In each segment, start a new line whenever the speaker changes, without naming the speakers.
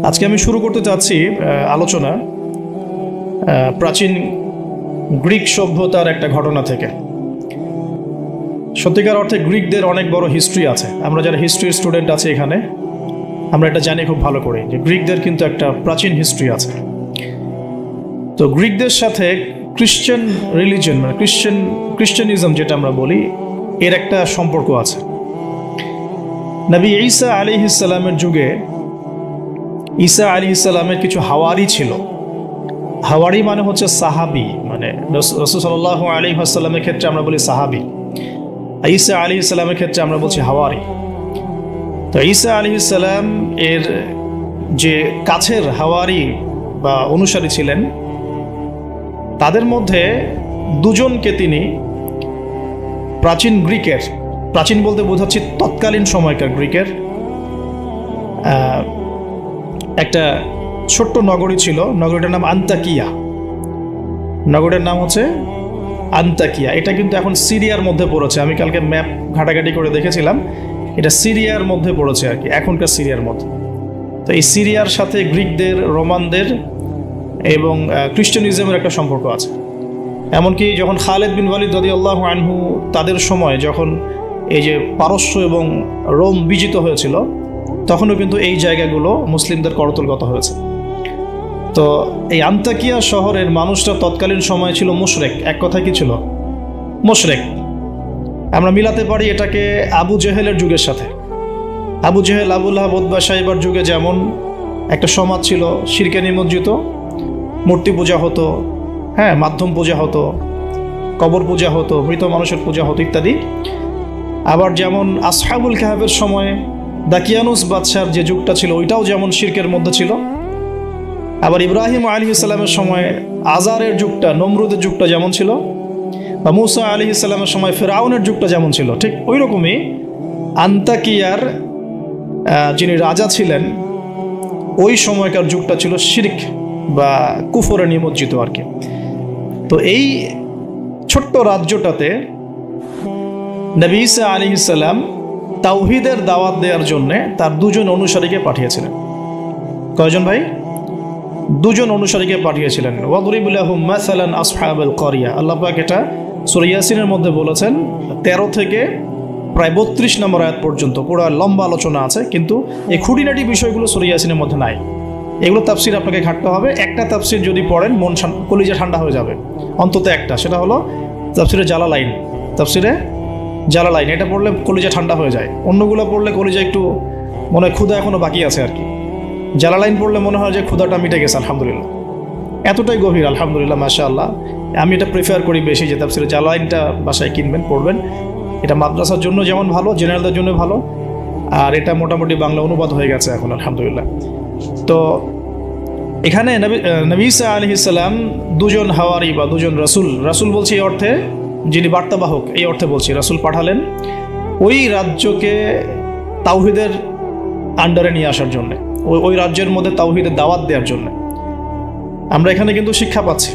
আজকে আমি শুরু করতে চাচ্ছি আলোচনা প্রাচীন গ্রিক সভ্যতার একটা ঘটনা থেকে। সত্যিকার অর্থে গ্রিকদের অনেক বড় হিস্ট্রি আছে। আমরা যারা হিস্ট্রির স্টুডেন্ট আছি এখানে, আমরা এটা জানি খুব ভালো করে যে গ্রিকদের কিন্তু একটা প্রাচীন হিস্ট্রি আছে। তো গ্রিকদের সাথে খ্রিশ্চান রিলিজন মানে খ্রিশ্চানিজম যেটা আমরা বলি, এর একটা সম্পর্ক আছে। নবী ঈসা আলাইহিস সালামের যুগে ঈসা আলাইহিস সালামের কিছু হাওয়ারি ছিল। হাওয়ারি মানে হচ্ছে সাহাবি, মানে রাসূল সাল্লাল্লাহু আলাইহি ওয়াসাল্লামের ক্ষেত্রে আমরা বলি সাহাবি, ঈসা আলাইহিস সালামের ক্ষেত্রে আমরা বলছি হাওয়ারি। তো ঈসা আলাইহিস সালাম এর যে কাছের হাওয়ারি বা অনুসারী ছিলেন, তাদের মধ্যে দুজনকে তিনি প্রাচীন গ্রিকের, প্রাচীন বলতে বোঝাচ্ছি তৎকালীন সময়কার গ্রিকের একটা ছোট্ট নগরী ছিল। নগরীটার নাম আন্তাকিয়া। নগরের নাম হচ্ছে আন্তাকিয়া। এটা কিন্তু এখন সিরিয়ার মধ্যে পড়েছে। আমি কালকে ম্যাপ ঘাটাঘাটি করে দেখেছিলাম, এটা সিরিয়ার মধ্যে পড়েছে আর কি, এখনকার সিরিয়ার মধ্যে। তো এই সিরিয়ার সাথে গ্রিকদের, রোমানদের এবং খ্রিস্টানিজমের একটা সম্পর্ক আছে। এমনকি যখন খালেদ বিন ওয়ালিদ রাদিয়াল্লাহু আনহু তাদের সময় যখন এই যে পারস্য এবং রোম বিজিত হয়েছিল, তখনও কিন্তু এই জায়গাগুলো মুসলিমদের করতলগত হয়েছে। তো এই আন্তাকিয়া শহরের মানুষরা তৎকালীন সময় ছিল মুশরিক। এক কথায় কি ছিল? মুশরিক। আমরা মিলাতে পারি এটাকে আবু জেহেলের যুগের সাথে। আবু জেহেল, আবু লাহাব, উতবা, শাইবার যুগে যেমন একটা সমাজ ছিল শিরকে নিমজ্জিত, মূর্তি পূজা হতো, হ্যাঁ, মাধ্যম পূজা হতো, কবর পূজা হতো, মৃত মানুষের পূজা হতো ইত্যাদি। আবার যেমন আসহাবুল কাহাফের সময় দাকিয়ানুস বাদশার যে যুগটা ছিল, ওইটাও যেমন শিরকের মধ্যে ছিল। আবার ইব্রাহিম আলাইহিস সালামের সময় আজারের যুগটা, নমরুদের যুগটা যেমন ছিল, বা মুসা আলাইহিস সালামের সময় ফিরআউনের যুগটা যেমন ছিল, ঠিক ওই রকমই আন্তাকিয়ার যিনি রাজা ছিলেন ওই সময়কার যুগটা ছিল শিরক বা কুফরে নিমজ্জিত আর কি। তো এই ছোট্ট রাজ্যটাতে নবী ঈসা আলাইহিস সালাম তাওহীদের দাওয়াত দেওয়ার জন্য তার দুজন অনুসারীকে পাঠিয়েছিলেন। কয়জন ভাই? দুজন অনুসারীকে পাঠিয়েছিলেন। ওয়াদরিব লাহুম মাসালান আসহাবাল ক্বরিয়া। আল্লাহ পাক এটা সূরা ইয়াসিনের মধ্যে বলেছেন, 13 থেকে প্রায় 32 নম্বর আয়াত পর্যন্ত পুরো লম্বা আলোচনা আছে, কিন্তু এই খুঁটিনাটি বিষয়গুলো সূরা ইয়াসিনের মধ্যে নাই। এগুলো তাফসির আপনাকে ঘাটতে হবে। একটা তাফসির যদি পড়েন মন কলিজা ঠান্ডা হয়ে যাবে, অন্তত একটা, সেটা হলো তাফসিরে জালালাইন। তাফসিরে জালালাইন এটা পড়লে কলিজা ঠান্ডা হয়ে যায়। অন্যগুলো পড়লে কলিজা একটু মনে হয় ক্ষুধা এখনো বাকি আছে আর কি। জালালাইন পড়লে মনে হয় যে ক্ষুধাটা মিটে গেছে, আলহামদুলিল্লাহ। এতটাই গভীর, আলহামদুলিল্লাহ, মাশাআল্লাহ। আমি এটা প্রিফার করি বেশি যে তাফসিরে জালালাইনটা বাসায় কিনবেন, পড়বেন। এটা মাদ্রাসার জন্য যেমন ভালো, জেনারেলদের জন্য ভালো, আর এটা মোটামুটি বাংলা অনুবাদ হয়ে গেছে এখন, আলহামদুলিল্লাহ। তো এখানে নবী ঈসা আলাইহিস সালাম দুজন হাওয়ারি বা দুজন রাসূল বলছি এই অর্থে, যিনি বার্তাবাহক এই অর্থে বলছি, রাসূল পাঠালেন ওই রাজ্যকে তাওহীদের আন্ডারে নিয়ে আসার জন্য, ওই রাজ্যের মধ্যে তাওহীদের দাওয়াত দেওয়ার জন্য। আমরা এখানে কিন্তু শিক্ষা পাচ্ছি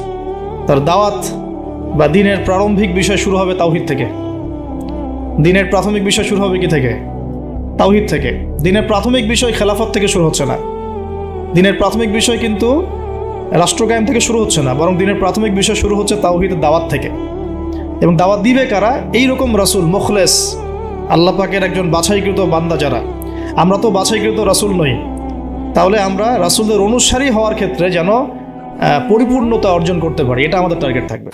তার দাওয়াত বা দিনের প্রারম্ভিক বিষয় শুরু হবে তাওহীদ থেকে। দিনের প্রাথমিক বিষয় শুরু হবে কি থেকে? তাওহীদ থেকে। দিনের প্রাথমিক বিষয় খেলাফত থেকে শুরু হচ্ছে না। দিনের প্রাথমিক বিষয় কিন্তু রাষ্ট্র কায়েম থেকে শুরু হচ্ছে না, বরং দিনের প্রাথমিক বিষয় শুরু হচ্ছে তাওহীদের দাওয়াত থেকে। এবং দাওয়াত দিবে কারা? এইরকম রাসূল, মুখলেস, আল্লাহ পাকের একজন বাছাইকৃত বান্দা যারা। আমরা তো বাছাইকৃত রাসূল নই, তাহলে আমরা রাসূলদের অনুসারী হওয়ার ক্ষেত্রে যেন পরিপূর্ণতা অর্জন করতে পারি, এটা আমাদের টার্গেট থাকবে।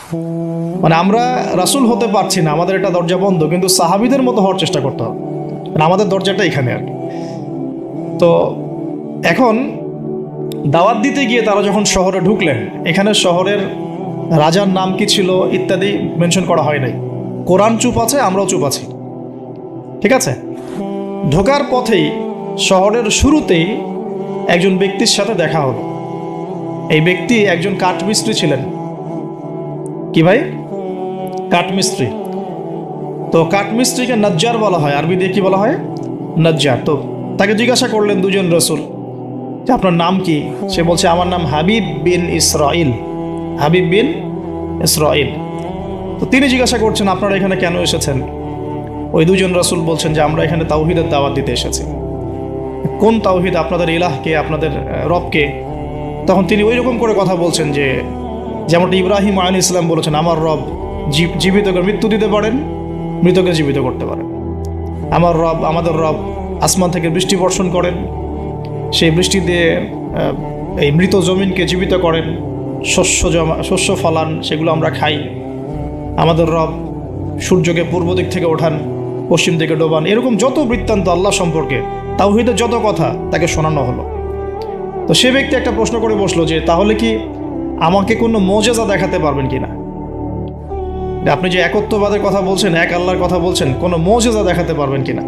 মানে আমরা রাসূল হতে পারছি না, আমাদের এটা দরজা বন্ধ, কিন্তু সাহাবীদের মতো হওয়ার চেষ্টা করতে হবে। মানে আমাদের দরজাটা এখানে আর কি। তো এখন দাওয়াত দিতে গিয়ে তারা যখন শহরে ঢুকলেন, এখানে শহরের রাজার নাম কি ছিল ইত্যাদি মেনশন করা হয় নাই। কোরআন চুপ আছে, আমরাও চুপ আছি, ঠিক আছে। ঢোকার পথেই শহরের শুরুতেই একজন ব্যক্তির সাথে দেখা হলো। এই ব্যক্তি একজন কাঠমিস্ত্রি ছিলেন। কি ভাই? কাঠমিস্ত্রি। তো কাঠমিস্ত্রিকে নজ্জার বলা হয়, আরবি দিয়ে কি বলা হয়? নজ্জার। তো তাকে জিজ্ঞাসা করলেন দুজন রাসূল যে আপনার নাম কি? সে বলছে আমার নাম হাবিব বিন ইসরাইল। হাবিব বিন ইসরাইল। তো তিনি জিজ্ঞাসা করছেন আপনারা এখানে কেন এসেছেন? ওই দুজন রাসূল বলছেন যে আমরা এখানে তাওহীদের দাওয়াত দিতে এসেছি। কোন তাওহীদ, আপনাদের ইলাহকে, আপনাদের রবকে? তখন তিনি ওই রকম করে কথা বলছেন যে যেমনটা ইব্রাহিম আলাইহিস সালাম বলেছেন, আমার রব জীবিতকে মৃত্যু দিতে পারেন, মৃতকে জীবিত করতে পারেন। আমার রব, আমাদের রব আসমান থেকে বৃষ্টি বর্ষণ করেন, সেই বৃষ্টি দিয়ে এই মৃত জমিনকে জীবিত করেন, শস্য ফলান, সেগুলো আমরা খাই। আমাদের রব সূর্যকে পূর্ব দিক থেকে ওঠান, পশ্চিম দিকে ডোবান। এরকম যত বৃত্তান্ত আল্লাহ সম্পর্কে, তাওহীদের যত কথা তাকে শোনানো হলো। তো সে ব্যক্তি একটা প্রশ্ন করে বসলো যে তাহলে কি আমাকে কোনো মোজেজা দেখাতে পারবেন কিনা? আপনি যে একত্ববাদের কথা বলছেন, এক আল্লাহর কথা বলছেন, কোনো মোজেজা দেখাতে পারবেন কিনা?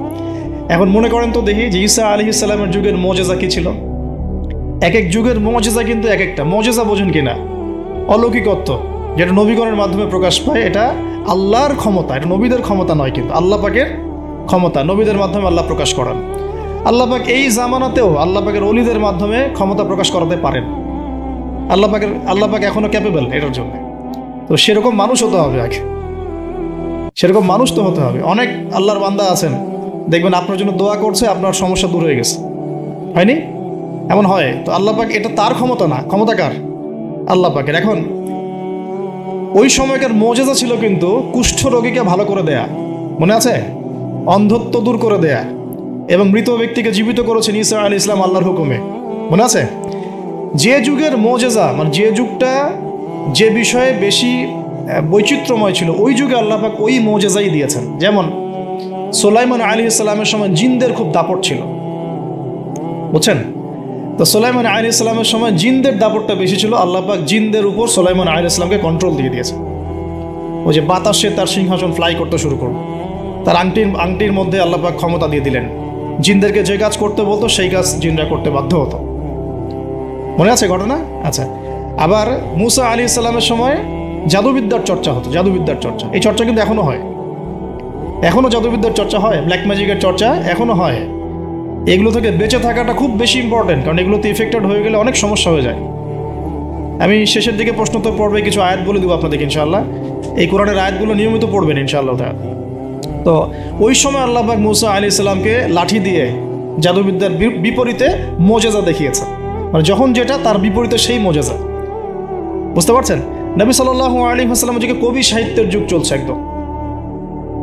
এখন মনে করেন তো দেখি যে ঈসা আলাইহিস সালামের যুগের মোজেজা কি ছিল। এক এক যুগের মোজেজা কিন্তু এক একটা। মোজেজা বোঝেন কিনা? অলৌকিকত্ব, যেটা নবীগণের মাধ্যমে প্রকাশ পায়। এটা আল্লাহর ক্ষমতা, এটা নবীদের ক্ষমতা নয়, কিন্তু আল্লাহ পাকের ক্ষমতা। নবীদের মাধ্যমে আল্লাহ প্রকাশ করান। আল্লাহ পাক এই জামানাতেও আল্লাহ পাকের ওলিদের মাধ্যমে ক্ষমতা প্রকাশ করাতে পারেন। আল্লাহ পাক এখনো ক্যাপেবল এটার জন্য। তো সেরকম মানুষ হতে হবে আগে, সেরকম মানুষ তো হতে হবে। অনেক আল্লাহর বান্দা আছেন, দেখবেন আপনার জন্য দোয়া করছে, আপনার সমস্যা দূর হয়ে গেছে, হয়নি? এমন হয়। তো আল্লাহ পাক, এটা তার ক্ষমতা না, ক্ষমতা কার? আল্লাহ পাকের। এখন ওই সময়কার মোজেজা ছিল কিন্তু কুষ্ঠ রোগীকে ভালো করে দেয়া, মনে আছে? অন্ধত্ব দূর করে দেয়া, এবং মৃত ব্যক্তিকে জীবিত করেছেন ঈসা আলাইহিস সালাম আল্লাহর হুকুমে, মনে আছে? যে যুগের মোজেজা, মানে যে যুগটা যে বিষয়ে বেশি বৈচিত্র্যময় ছিল, ওই যুগে আল্লাহ পাক ওই মোজেজাই দিয়েছেন। যেমন সুলাইমান আলাইহিস সালামের সময় জিনদের খুব দাপট ছিল, বুঝছেন? তো সুলাইমান আলাইহিস সালামের সময় জিনদের দাপটটা বেশি ছিল। আল্লাহ পাক জিনদের উপর সুলাইমান আলাইহিস সালামকে কন্ট্রোল দিয়ে দিয়েছে। ওই যে বাতাসে তার সিংহাসন ফ্লাই করতে শুরু করল, তার আংটির মধ্যে আল্লাহ পাক ক্ষমতা দিয়ে দিলেন। জিনদেরকে যে কাজ করতে বলতো সেই কাজ জিনরা করতে বাধ্য হতো, মনে আছে ঘটনা? আচ্ছা, আবার মুসা আলাইহিস সালামের সময় জাদুবিদ্যার চর্চা হতো, জাদুবিদ্যার চর্চা। এই চর্চা কিন্তু এখনো হয়, এখনো জাদুবিদ্যার চর্চা হয়, ব্ল্যাক ম্যাজিকের চর্চা এখনো হয়। এগুলো থেকে বেঁচে থাকাটা খুব বেশি ইম্পর্টেন্ট, কারণ এগুলোতে ইফেক্টেড হয়ে গেলে অনেক সমস্যা হয়ে যায়। আমি শেষের দিকে প্রশ্নোত্তর পর্বে কিছু আয়াত বলে দেবো আপনাদেরকে ইনশাআল্লাহ। এই কোরআনের আয়াতগুলো নিয়মিত পড়বেন ইনশাআল্লাহ। তো ওই সময় আল্লাহ পাক মুসা আলাইহিস সালামকে লাঠি দিয়ে জাদুবিদ্যার বিপরীতে মোজেজা দেখিয়েছে, মানে যখন যেটা তার বিপরীতে সেই মোজেজা, বুঝতে পারছেন? নবী সাল্লাল্লাহু আলাইহি ওয়াসাল্লামের যুগে কবি সাহিত্যের যুগ চলছে, একদম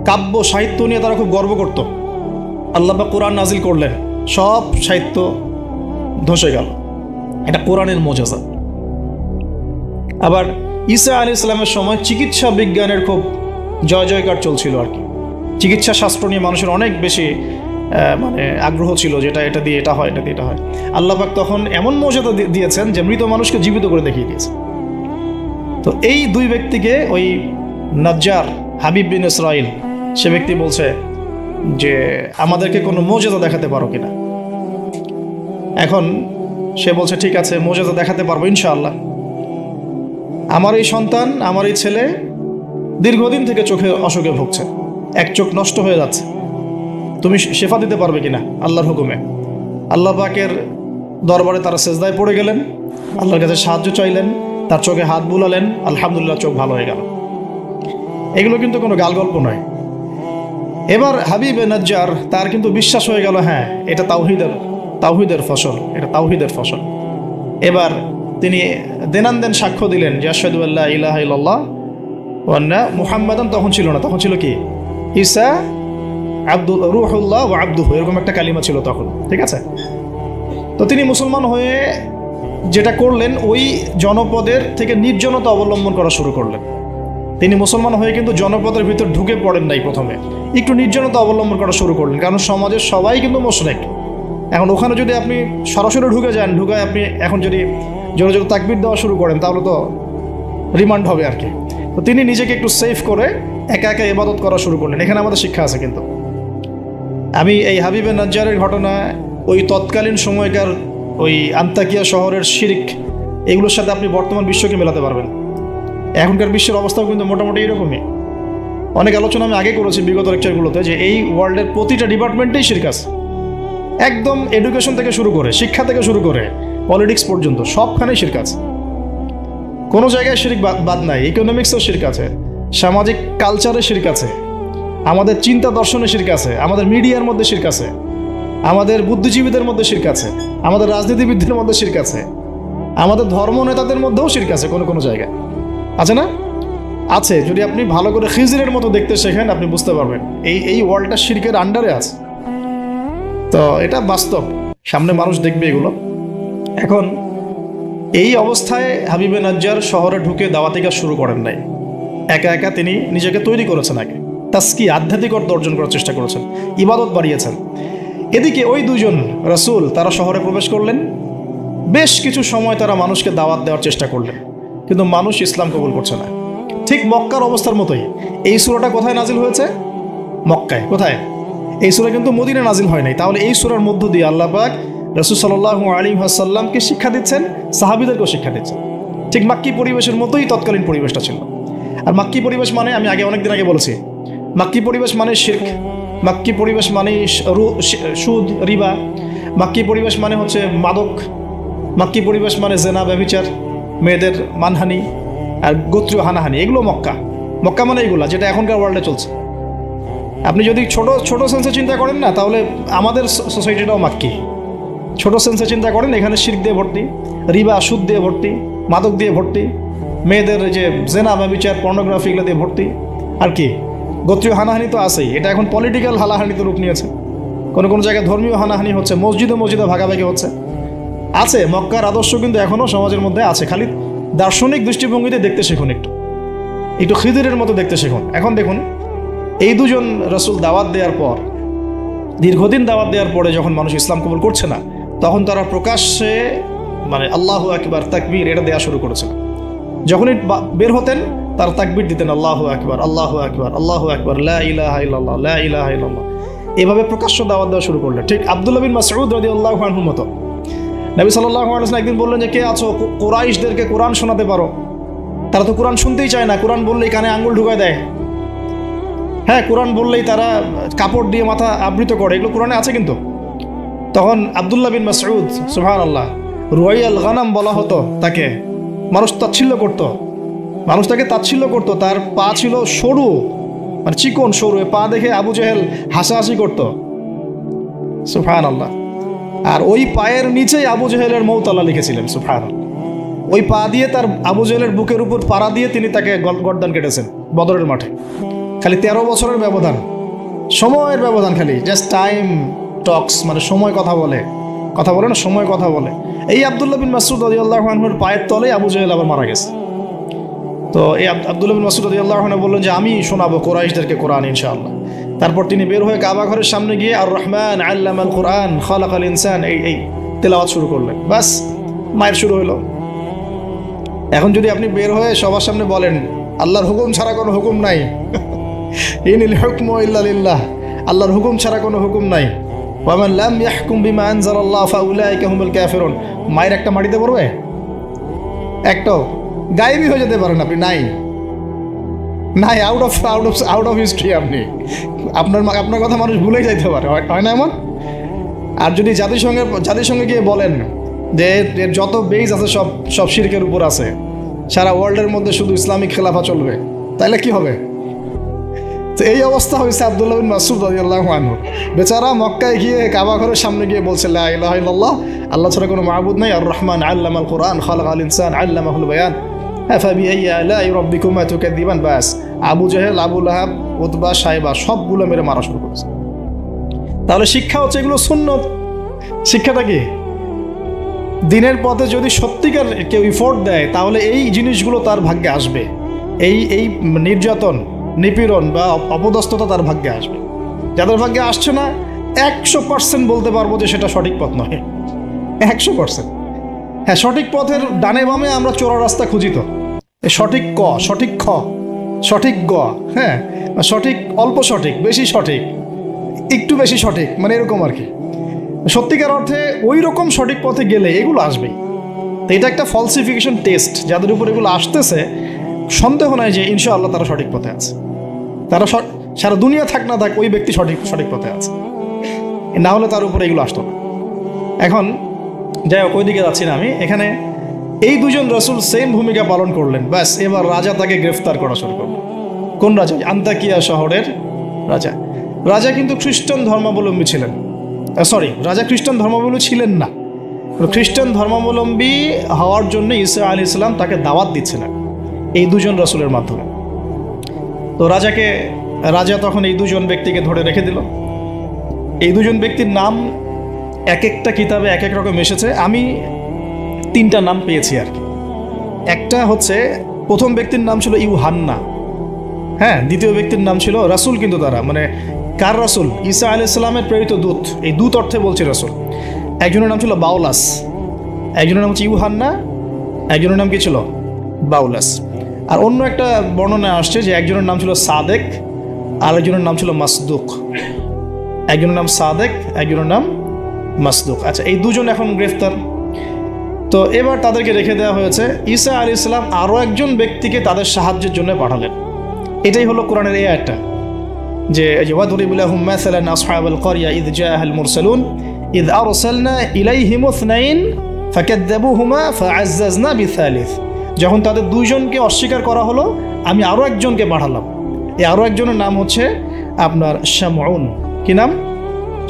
কাব্য সাহিত্য নিয়ে তারা খুব গর্ব করত। আল্লাহ পাক কোরআন নাজিল করলেন, সব সাহিত্য ধসে গেল। এটা কোরআনের মোজেজা। আবার ঈসা আলাইহিস সালামের সময় চিকিৎসা বিজ্ঞানের খুব জয় জয়কার চলছিল আর কি। চিকিৎসা শাস্ত্র নিয়ে মানুষের অনেক বেশি মানে আগ্রহ ছিল, যেটা এটা দিয়ে এটা হয়, এটা দিয়ে এটা হয়। আল্লাহ পাক তখন এমন মোজেজা দিয়েছেন যে মৃত মানুষকে জীবিত করে দেখিয়ে দিয়েছে। তো এই দুই ব্যক্তিকে ওই নাজ্জার হাবিব বিন ইসরাইল, সে ব্যক্তি বলছে যে আমাদেরকে কোনো মোজেজা দেখাতে পারো কিনা। এখন সে বলছে ঠিক আছে, মোজেজা দেখাতে পারবো ইনশাআল্লাহ। আমার এই সন্তান, আমার এই ছেলে দীর্ঘদিন থেকে চোখে অসুখে ভুগছে, এক চোখ নষ্ট হয়ে যাচ্ছে, তুমি শেফা দিতে পারবে কিনা আল্লাহর হুকুমে। আল্লাহ পাকের দরবারে তারা সেজদায় পড়ে গেলেন, আল্লাহর কাছে সাহায্য চাইলেন, তার চোখে হাত বুলালেন, আলহামদুলিল্লাহ চোখ ভালো হয়ে গেল। এগুলো কিন্তু কোনো গালগল্প নয়। এবার হাবিবে নাজ্জার, তার কিন্তু বিশ্বাস হয়ে গেল, হ্যাঁ এটা তাওহীদের ফসল, এটা তাওহীদের ফসল। এবার তিনি দেনানদেন সাক্ষ্য দিলেন যে আশহাদু আল্লা ইলাহা ইল্লাল্লাহ ওয়া আন্না মুহাম্মাদান, তখন ছিল না, তখন ছিল কি ঈসা রূহুল্লাহ ওয়া আবদুহু, এরকম একটা কালিমা ছিল তখন, ঠিক আছে? তো তিনি মুসলমান হয়ে যেটা করলেন, ওই জনপদের থেকে নির্জনতা অবলম্বন করা শুরু করলেন। তিনি মুসলমান হয়ে কিন্তু জনপদের ভিতর ঢুকে পড়েন নাই, প্রথমে একটু নির্জনতা অবলম্বন করা শুরু করলেন, কারণ সমাজের সবাই কিন্তু মুশরিক। এখন ওখানে যদি আপনি সরাসরি ঢুকে যান, ঢুকায় আপনি এখন যদি জোরে জোরে তাকবীর দেওয়া শুরু করেন, তাহলে তো রিমান্ড হবে আর কি। তো তিনি নিজেকে একটু সেফ করে একা একা ইবাদত করা শুরু করলেন। এখানে আমাদের শিক্ষা আছে কিন্তু। আমি এই হাবিবে নাজ্জারের ঘটনা, ওই তৎকালীন সময়কার ওই আন্তাকিয়া শহরের শিরক, এগুলোর সাথে আপনি বর্তমান বিশ্বকে মেলাতে পারবেন। এখনকার বিশ্বের অবস্থাও কিন্তু মোটামুটি এরকমই। অনেক আলোচনা আমি আগে করেছি বিগত লেকচারগুলোতে, যে এই ওয়ার্ল্ডের প্রতিটা ডিপার্টমেন্টেই শিরক আছে, একদম এডুকেশন থেকে শুরু করে, শিক্ষা থেকে শুরু করে পলিটিক্স পর্যন্ত সবখানেই শিরক আছে। কোনো জায়গায় শিরক বাদ নাই। ইকোনমিক্সেও শিরক আছে, সামাজিক কালচারে শিরক আছে, আমাদের চিন্তা দর্শনে শিরক আছে, আমাদের মিডিয়ার মধ্যে শিরক আছে, আমাদের বুদ্ধিজীবীদের মধ্যে শিরক আছে, আমাদের রাজনীতিবিদদের মধ্যে শিরক আছে, আমাদের ধর্ম নেতাদের মধ্যেও শিরক আছে কোনো কোনো জায়গায়, আছে না? আছে। যদি আপনি ভালো করে খিজরের মতো দেখতে শেখেন আপনি বুঝতে পারবেন এই ওয়ার্ল্ডটা শিরকের আন্ডারে আছে। তো এটা বাস্তব, সামনে মানুষ দেখবে এগুলো। এখন এই অবস্থায় হাবিবে নাজ্জার শহরে ঢুকে দাওয়াতি কাজ শুরু করেন নাই, একা একা তিনি নিজেকে তৈরি করেছেন, আগে তাস্কি আধ্যাত্মিক অর্থ অর্জন করার চেষ্টা করেছেন, ইবাদত বাড়িয়েছেন। এদিকে ওই দুজন রাসূল তারা শহরে প্রবেশ করলেন, বেশ কিছু সময় তারা মানুষকে দাওয়াত দেওয়ার চেষ্টা করলেন, কিন্তু মানুষ ইসলাম কবুল করছে না। ঠিক মক্কার অবস্থার মতোই। এই সূরাটা কোথায় নাজিল হয়েছে? মক্কায়। কোথায়? এই সূরা কিন্তু মদিনায় নাজিল হয় নাই। তাহলে এই সূরার মধ্য দিয়ে আল্লাহ পাক রাসূল সাল্লাল্লাহু আলাইহি ওয়াসাল্লামকে শিক্ষা দিচ্ছেন, সাহাবীদেরকেও শিক্ষা দিচ্ছেন। ঠিক মাক্কি পরিবেশের মতোই তৎকালীন পরিবেশটা ছিল। আর মাক্কি পরিবেশ মানে, আমি অনেকদিন আগে বলেছি, মাক্কি পরিবেশ মানে শিরক, মাক্কি পরিবেশ মানে সুদ, রিবা, মাক্কি পরিবেশ মানে হচ্ছে মাদক, মাক্কি পরিবেশ মানে জেনা, ব্যভিচার, মেয়েদের মানহানি আর গোত্রীয় হানাহানি, এগুলো মক্কা। মক্কা মানে এগুলা যেটা এখনকার ওয়ার্ল্ডে চলছে। আপনি যদি ছোট ছোট সেন্সে চিন্তা করেন না, তাহলে আমাদের সোসাইটিটাও মাক্কি। ছোট সেন্সে চিন্তা করেন, এখানে শিরক দিয়ে ভর্তি, রিবা সুদ দিয়ে ভর্তি, মাদক দিয়ে ভর্তি, মেয়েদের যে জেনা ব্যভিচার পর্নোগ্রাফি এগুলো দিয়ে ভর্তি, আর কি গোত্রীয় হানাহানি তো আছেই। এটা এখন পলিটিক্যাল হানাহানিতে রূপ নিয়েছে, কোনো কোনো জায়গায় ধর্মীয় হানাহানি হচ্ছে, মসজিদে ভাগাভাগি হচ্ছে। আছে মক্কার আদর্শ কিন্তু এখনও সমাজের মধ্যে আছে, খালি দার্শনিক দৃষ্টিভঙ্গিতে দেখতে শিখুন, একটু খিদিরের মতো দেখতে শিখুন। এখন দেখুন, এই দুজন রাসূল দাওয়াত দেওয়ার পর, দীর্ঘদিন দাওয়াত দেওয়ার পরে যখন মানুষ ইসলাম কবুল করছে না, তখন তারা প্রকাশ্যে মানে আল্লাহু আকবার, তাকবীর এটা দেওয়া শুরু করেছিল। যখনই বের হতেন তারা তাকবীর দিতেন, আল্লাহু আকবার, আল্লাহু আকবার, আল্লাহু আকবার, লা ইলাহা ইল্লাল্লাহ, লা ইলাহা ইল্লাল্লাহ, এভাবে প্রকাশ্য দাওয়াত দেওয়া শুরু করলেন। ঠিক আব্দুল্লাহ বিন মাসউদ রাদিয়াল্লাহু আনহুর মতো। নবী সাল্লাল্লাহু আলাইহি ওয়াসাল্লাম একদিন বললেন যে, কে আছো কুরাইশদেরকে কোরআন শোনাতে পারো? তারা তো কোরআন শুনতেই চায় না, কোরআন বললেই কানে আঙ্গুল ঢুকায় দেয়। হ্যাঁ, কোরআন বললেই তারা কাপড় দিয়ে মাথা আবৃত করে, এগুলো কোরআনে আছে কিন্তু। তখন আব্দুল্লাহ বিন মাসউদ, সুবহানাল্লাহ, রুয়াইয়াল গানাম বলা হতো তাকে, মানুষ তাচ্ছিল্য করতো, মানুষ তাকে তাচ্ছিল্য করতো। তার পা ছিল সরু, মানে চিকন সরু, পা দেখে আবু জেহেল হাসাহাসি করতো, সুবহানাল্লাহ। আর ওই পায়ের নিচেই আবু জেহেলের মৌত আল্লাহ লিখেছিলেন, সুবহানাল্লাহ। ওই পা দিয়ে তার আবু জেহেলের বুকের উপর পাড়া দিয়ে তিনি তাকে গর্দান কেটেছেন বদরের মাঠে। খালি 13 বছরের ব্যবধান, সময়ের ব্যবধান, খালি জাস্ট টাইম টক্স, মানে সময় কথা বলে না, সময় কথা বলে। এই আব্দুল্লাহ বিন মাসউদ রাদিয়াল্লাহু আনহুর পায়ের তলে আবু জেহেল আবার মারা গেছে। তো এই আব্দুল্লাহ বিন মাসউদ রাদিয়াল্লাহু আনহু বললেন যে, আমি শোনাবো কুরাইশদেরকে কোরআন ইনশাআল্লাহ। তারপর তিনি বের হয়ে কাবা ঘরের সামনে গিয়ে আর রহমান আল্লামাল কোরআন খালাকাল ইনসান এই তেলাওয়াত শুরু করলেন। বাস, মায়ের শুরু হলো। এখন যদি আপনি বের হয়ে সবার সামনে বলেন, আল্লাহর হুকুম ছাড়া কোনো হুকুম নাই, ইনিল হুকমু ইল্লা লিল্লাহ, আল্লাহর হুকুম ছাড়া কোনো হুকুম নাই, ওয়া মান লাম ইয়াহকুম বিমা আনজালাল্লাহ ফাউলাইকা হুমুল কাফিরুন, মায়ের একটা মাটিতে পড়বে? একটাও গায়েবী হয়ে যেতে পারেন আপনি, নাই, আউট অফ হিস্ট্রি। আপনি আপনার কথা মানুষ ভুলেই যাইতে পারে, হয় না এমন? আর যদি জাতিসংঘে গিয়ে বলেন যে যত বেজ আছে সব শিরকের উপর আছে, সারা ওয়ার্ল্ডের মধ্যে শুধু ইসলামিক খেলাফা চলবে, তাইলে কি হবে? তো এই অবস্থা হয়েছে আব্দুল্লাহ বিন মাসউদ রাদিয়াল্লাহু আনহু। বেচারা মক্কায় গিয়ে কাবা ঘরের সামনে গিয়ে বলছে, লা ইলাহা ইল্লাল্লাহ, আল্লাহ ছাড়া কোনো মাবুদ নাই, আর রহমান আল্লামাল কোরআন খালাকাল ইনসান আল্লামাহুল বায়ান ফাবিআইয়ি আলাই রাব্বিকুমা তুকাযযিবান। বাস, আবু জেহেল, আবু লাহাব, উতবা, সাইবা সবগুলো মেরে মারা শুরু করেছে। তাহলে শিক্ষা হচ্ছে এগুলো সুন্নত। শিক্ষাটা কি? দিনের পথে যদি সত্যিকার কেউ ইফোর্ট দেয়, তাহলে এই জিনিসগুলো তার ভাগ্যে আসবে। এই নির্যাতন, নিপীড়ন বা অপদস্থতা তার ভাগ্যে আসবে। যাদের ভাগ্যে আসছে না, 100% বলতে পারবো যে সেটা সঠিক পথ নয়, 100%। হ্যাঁ, সঠিক পথের ডানে বামে আমরা চোরা রাস্তা খুঁজি, তো সঠিক ক, সঠিক খ, সঠিক গ, হ্যাঁ, সঠিক অল্প সঠিক, বেশি সঠিক, একটু বেশি সঠিক, মানে এরকম আর কি। সত্যিকার অর্থে ওই রকম সঠিক পথে গেলে এগুলো আসবেই। তো এটা একটা ফলসিফিকেশন টেস্ট, যাদের উপর এগুলো আসতেছে সন্দেহ নাই যে ইনশাআল্লাহ তারা সঠিক পথে আছে। তারা সারা দুনিয়া থাক না থাক, ওই ব্যক্তি সঠিক পথে আছে, না হলে তার উপরে এগুলো আসতো না। এখন যাই হোক, ওইদিকে যাচ্ছি না আমি। এখানে এই দুজন রাসূল সেম ভূমিকা পালন করলেন। ব্যাস, এবার রাজা তাকে গ্রেফতার করা শুরু করলেন। কোন রাজা? আন্তাকিয়া শহরের রাজা। রাজা কিন্তু খ্রিস্টান ধর্মাবলম্বী ছিলেন, সরি, রাজা খ্রিস্টান ধর্মাবলম্বী ছিলেন না। খ্রিস্টান ধর্মাবলম্বী হওয়ার জন্য ঈসা আলাইহিস সালাম তাকে দাওয়াত দিচ্ছিলেন এই দুজন রাসূলের মাধ্যমে। তো রাজা তখন এই দুজন ব্যক্তিকে ধরে রেখে দিল। এই দুজন ব্যক্তির নাম এক একটা কিতাবে এক এক রকম এসেছে। আমি 3টা নাম পেয়েছি আর কি। একটা হচ্ছে, প্রথম ব্যক্তির নাম ছিল ইউহান্না, হ্যাঁ। দ্বিতীয় ব্যক্তির নাম ছিল রাসূল, কিন্তু তারা মানে কার রাসূল? ঈসা আলাইহিস সালামের প্রেরিত দূত। এই দূত অর্থে বলছে রাসূল। একজনের নাম ছিল বাউলাস, একজনের নাম হচ্ছে ইউহান্না, একজনের নাম কি ছিল? বাউলাস। আর অন্য একটা বর্ণনা আসছে যে একজনের নাম ছিল সাদেক, আর একজনের নাম ছিল মাসদুক। একজনের নাম সাদেক, একজনের নাম মাসদুক। আচ্ছা, এই দুজন এখন গ্রেফতার। তো এবার তাদেরকে রেখে দেওয়া হয়েছে। ঈসা আলাইহিস সালাম আরও একজন ব্যক্তিকে তাদের সাহায্যের জন্য পাঠালেন। এটাই হলো কোরআনের এই আয়াতটা, যে ওয়াদরিব লাহুম মাসালান আসহাবাল ক্বরিয়া ইয জাআহাল মুরসালুন ইয আরসালনা ইলাইহিম ইসনাইন ফাকাযযাবুহুমা ফাআজ্জাজনা বিসালিস। যখন তাদের দুইজনকে অস্বীকার করা হলো, আমি আরও একজনকে পাঠালাম। এই আরও একজনের নাম হচ্ছে আপনার শামউন। কি নাম?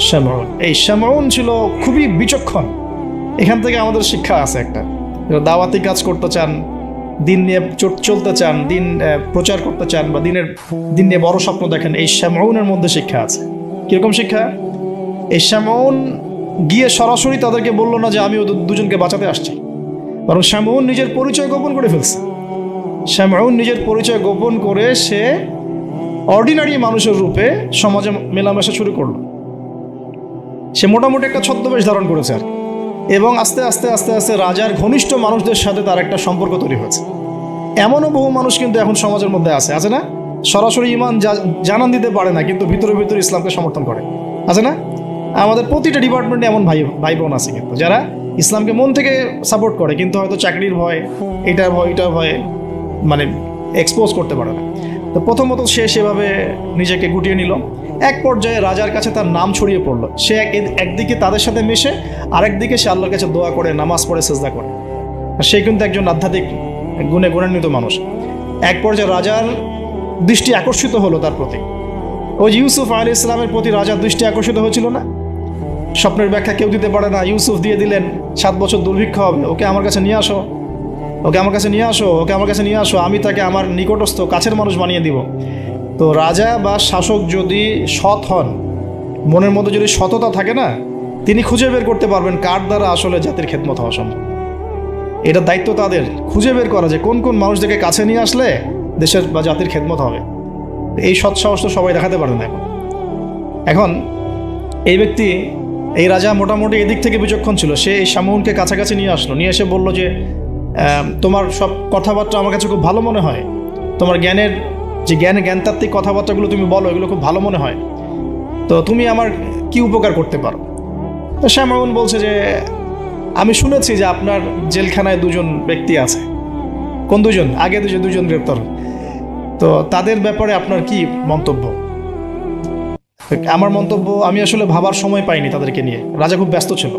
শামউন। এই শামউন ছিল খুবই বিচক্ষণ। এখান থেকে আমাদের শিক্ষা আছে একটা, দাওয়াতি কাজ করতে চান, দিন নিয়ে চলতে চান, দিন প্রচার করতে চান, বা দিন নিয়ে বড় স্বপ্ন দেখেন, এই শামউনের মধ্যে শিক্ষা আছে। কীরকম শিক্ষা? এই শামউন গিয়ে সরাসরি তাদেরকে বলল না যে আমি ওদের দুজনকে বাঁচাতে আসছি, বরং শামউন নিজের পরিচয় গোপন করে ফেলছে। শামউন নিজের পরিচয় গোপন করে সে অর্ডিনারি মানুষের রূপে সমাজে মেলামেশা শুরু করলো। সে মোটামুটি একটা ছদ্মবেশ ধারণ করেছে আর, এবং আস্তে আস্তে আস্তে আস্তে রাজার ঘনিষ্ঠ মানুষদের সাথে তার একটা সম্পর্ক তৈরি হয়েছে। এমনও বহু মানুষ কিন্তু এখন সমাজের মধ্যে আছে না? সরাসরি ইমান জানান দিতে পারে না, কিন্তু ভিতরে ভিতরে ইসলামকে সমর্থন করে, আছে না? আমাদের প্রতিটা ডিপার্টমেন্টে এমন ভাই বোন আছে কিন্তু, যারা ইসলামকে মন থেকে সাপোর্ট করে, কিন্তু হয়তো চাকরির ভয়, এটার ভয় মানে এক্সপোজ করতে পারে না। তো প্রথমত সে সেভাবে নিজেকে গুটিয়ে নিল। এক পর্যায়ে রাজার কাছে তার নাম ছড়িয়ে পড়লো। সে একদিকে তাদের সাথে মেশে, আরেকদিকে সে আল্লাহর কাছে দোয়া করে, নামাজ পড়ে, সেজদা করে। সে কিন্তু একজন আধ্যাত্মিক গুণে গুণান্বিত মানুষ। এক পর্যায়ে রাজার দৃষ্টি আকর্ষিত হলো তার প্রতি। ওই ইউসুফ আলাইহিস সালামের প্রতি রাজার দৃষ্টি আকর্ষিত হয়েছিল না? স্বপ্নের ব্যাখ্যা কেউ দিতে পারে না, ইউসুফ দিয়ে দিলেন। 7 বছর দুর্ভিক্ষ হবে, ওকে আমার কাছে নিয়ে আসো, ওকে আমার কাছে নিয়ে আসো, আমি তাকে আমার নিকটস্থ কাছের মানুষ বানিয়ে দিব। তো রাজা বা শাসক যদি সৎ হন, মনের মধ্যে যদি সততা থাকে না, তিনি খুঁজে বের করতে পারবেন কার দ্বারা আসলে জাতির খেদমত হওয়া সম্ভব। এটা দায়িত্ব তাদের, খুঁজে বের করা যে কোন কোন মানুষদেরকে কাছে নিয়ে আসলে দেশের বা জাতির খেদমত হবে। এই সৎ সাহস তো সবাই দেখাতে পারে না এখন এই ব্যক্তি, এই রাজা মোটামুটি এদিক থেকে বিচক্ষণ ছিল। সে এই শামউনকে কাছাকাছি নিয়ে আসলো, নিয়ে এসে বলল যে তোমার সব কথাবার্তা আমার কাছে খুব ভালো মনে হয়, তোমার জ্ঞানতাত্ত্বিক কথাবার্তাগুলো তুমি বলো, এগুলো খুব ভালো মনে হয়, তো তুমি আমার কি উপকার করতে পারো? তো শামউন বলছে যে আমি শুনেছি যে আপনার জেলখানায় 2জন ব্যক্তি আছে। কোন 2জন? আগে 2জন গ্রেপ্তার। তো তাদের ব্যাপারে আপনার কি মন্তব্য? আমার মন্তব্য, আমি আসলে ভাবার সময় পাইনি তাদেরকে নিয়ে, রাজা খুব ব্যস্ত ছিল।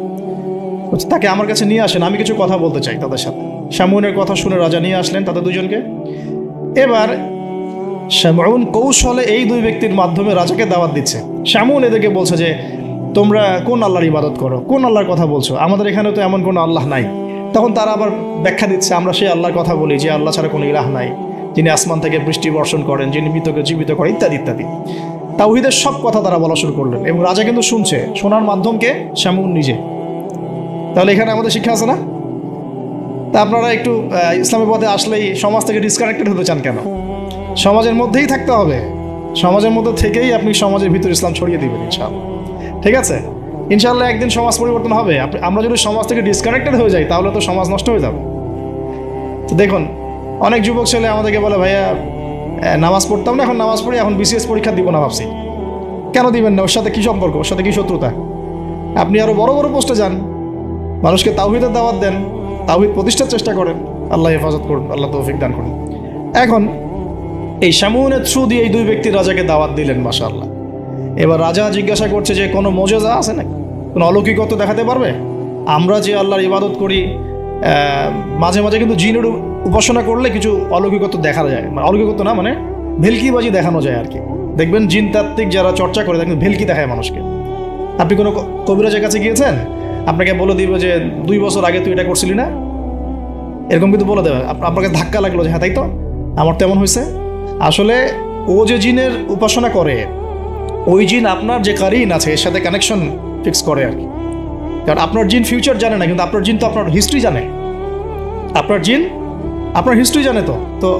তাকে আমার কাছে নিয়ে আসেন, আমি কিছু কথা বলতে চাই তাদের সাথে। শামউনের কথা শুনে রাজা নিয়ে আসলেন তাদের 2জনকে। এবার শামউন কৌশলে এই 2 ব্যক্তির মাধ্যমে রাজাকে দাওয়াত দিচ্ছে। শামউন এদেরকে বলছে যে তোমরা কোন আল্লাহর ইবাদত করো, কোন আল্লাহর কথা বলছো, আমাদের এখানে তো এমন কোনো আল্লাহ নাই। তখন তারা আবার ব্যাখ্যা দিচ্ছে, আমরা সেই আল্লাহর কথা বলি যে আল্লাহ ছাড়া কোনো ইলাহ নাই, যিনি আসমান থেকে বৃষ্টি বর্ষণ করেন, যিনি মৃতকে জীবিত করেন, ইত্যাদি ইত্যাদি। তাওহীদের সব কথা তারা বলা শুরু করলেন, এবং রাজা কিন্তু শুনছে। শোনার মাধ্যমকে শামউন নিজে। তাহলে এখানে আমাদের শিক্ষা আছে না? তা আপনারা একটু ইসলামের পথে আসলেই সমাজ থেকে ডিসকানেক্টেড হতে চান কেন? সমাজের মধ্যেই থাকতে হবে, সমাজের মধ্যে থেকেই আপনি সমাজের ভিতর ইসলাম ছড়িয়ে দিবেন ইনশাআল্লাহ। ঠিক আছে? ইনশাআল্লাহ একদিন সমাজ পরিবর্তন হবে। আমরা যদি সমাজ থেকে ডিসকানেক্টেড হয়ে যাই তাহলে তো সমাজ নষ্ট হয়ে যাবে। তো দেখুন, অনেক যুবক ছেলে আমাদেরকে বলে, ভাইয়া নামাজ পড়তাম না, এখন নামাজ পড়ি, এখন বিসিএস পরীক্ষা দিব না ভাবছি। কেন দিবেন না? ওর সাথে কী সম্পর্ক, ওর সাথে কী শত্রুতা? আপনি আরও বড় বড় পোস্টে যান, মানুষকে তাওহীদের দাওয়াত দেন, তাওহীদ প্রতিষ্ঠার চেষ্টা করেন। আল্লাহ হেফাজত করুন, আল্লাহ তৌফিক দান করুন। এখন এই শামউনের থ্রু দিয়ে এই 2 ব্যক্তি রাজাকে দাওয়াত দিলেন, মাশাআল্লাহ। এবার রাজা জিজ্ঞাসা করছে যে কোনো মোজেজা আছে নাকি, কোনো অলৌকিকত্ব দেখাতে পারবে? আমরা যে আল্লাহর ইবাদত করি, মাঝে মাঝে কিন্তু জিনের উপাসনা করলে কিছু অলৌকিকত্ব দেখা যায়। মানে অলৌকিকত্ব না, মানে ভেলকিবাজি দেখানো যায় আর কি। দেখবেন জিনতাত্ত্বিক যারা চর্চা করে, দেখবেন ভেলকি দেখায় মানুষকে। আপনি কোনো কবিরাজের কাছে গিয়েছেন, আপনাকে বলে দিব যে 2 বছর আগে তুই এটা করছিলি না, এরকম কিন্তু বলে দেবে। আপনাকে ধাক্কা লাগলো যে হ্যাঁ তাই তো, আমার তো এমন হয়েছে। আসলে ও যে জিনের উপাসনা করে, ওই জিন আপনার যে কারিন আছে এর সাথে কানেকশন ফিক্স করে আর কি। কারণ আপনার জিন ফিউচার জানে না, কিন্তু আপনার জিন তো আপনার হিস্ট্রি জানে। আপনার জিন আপনার হিস্ট্রি জানে। তো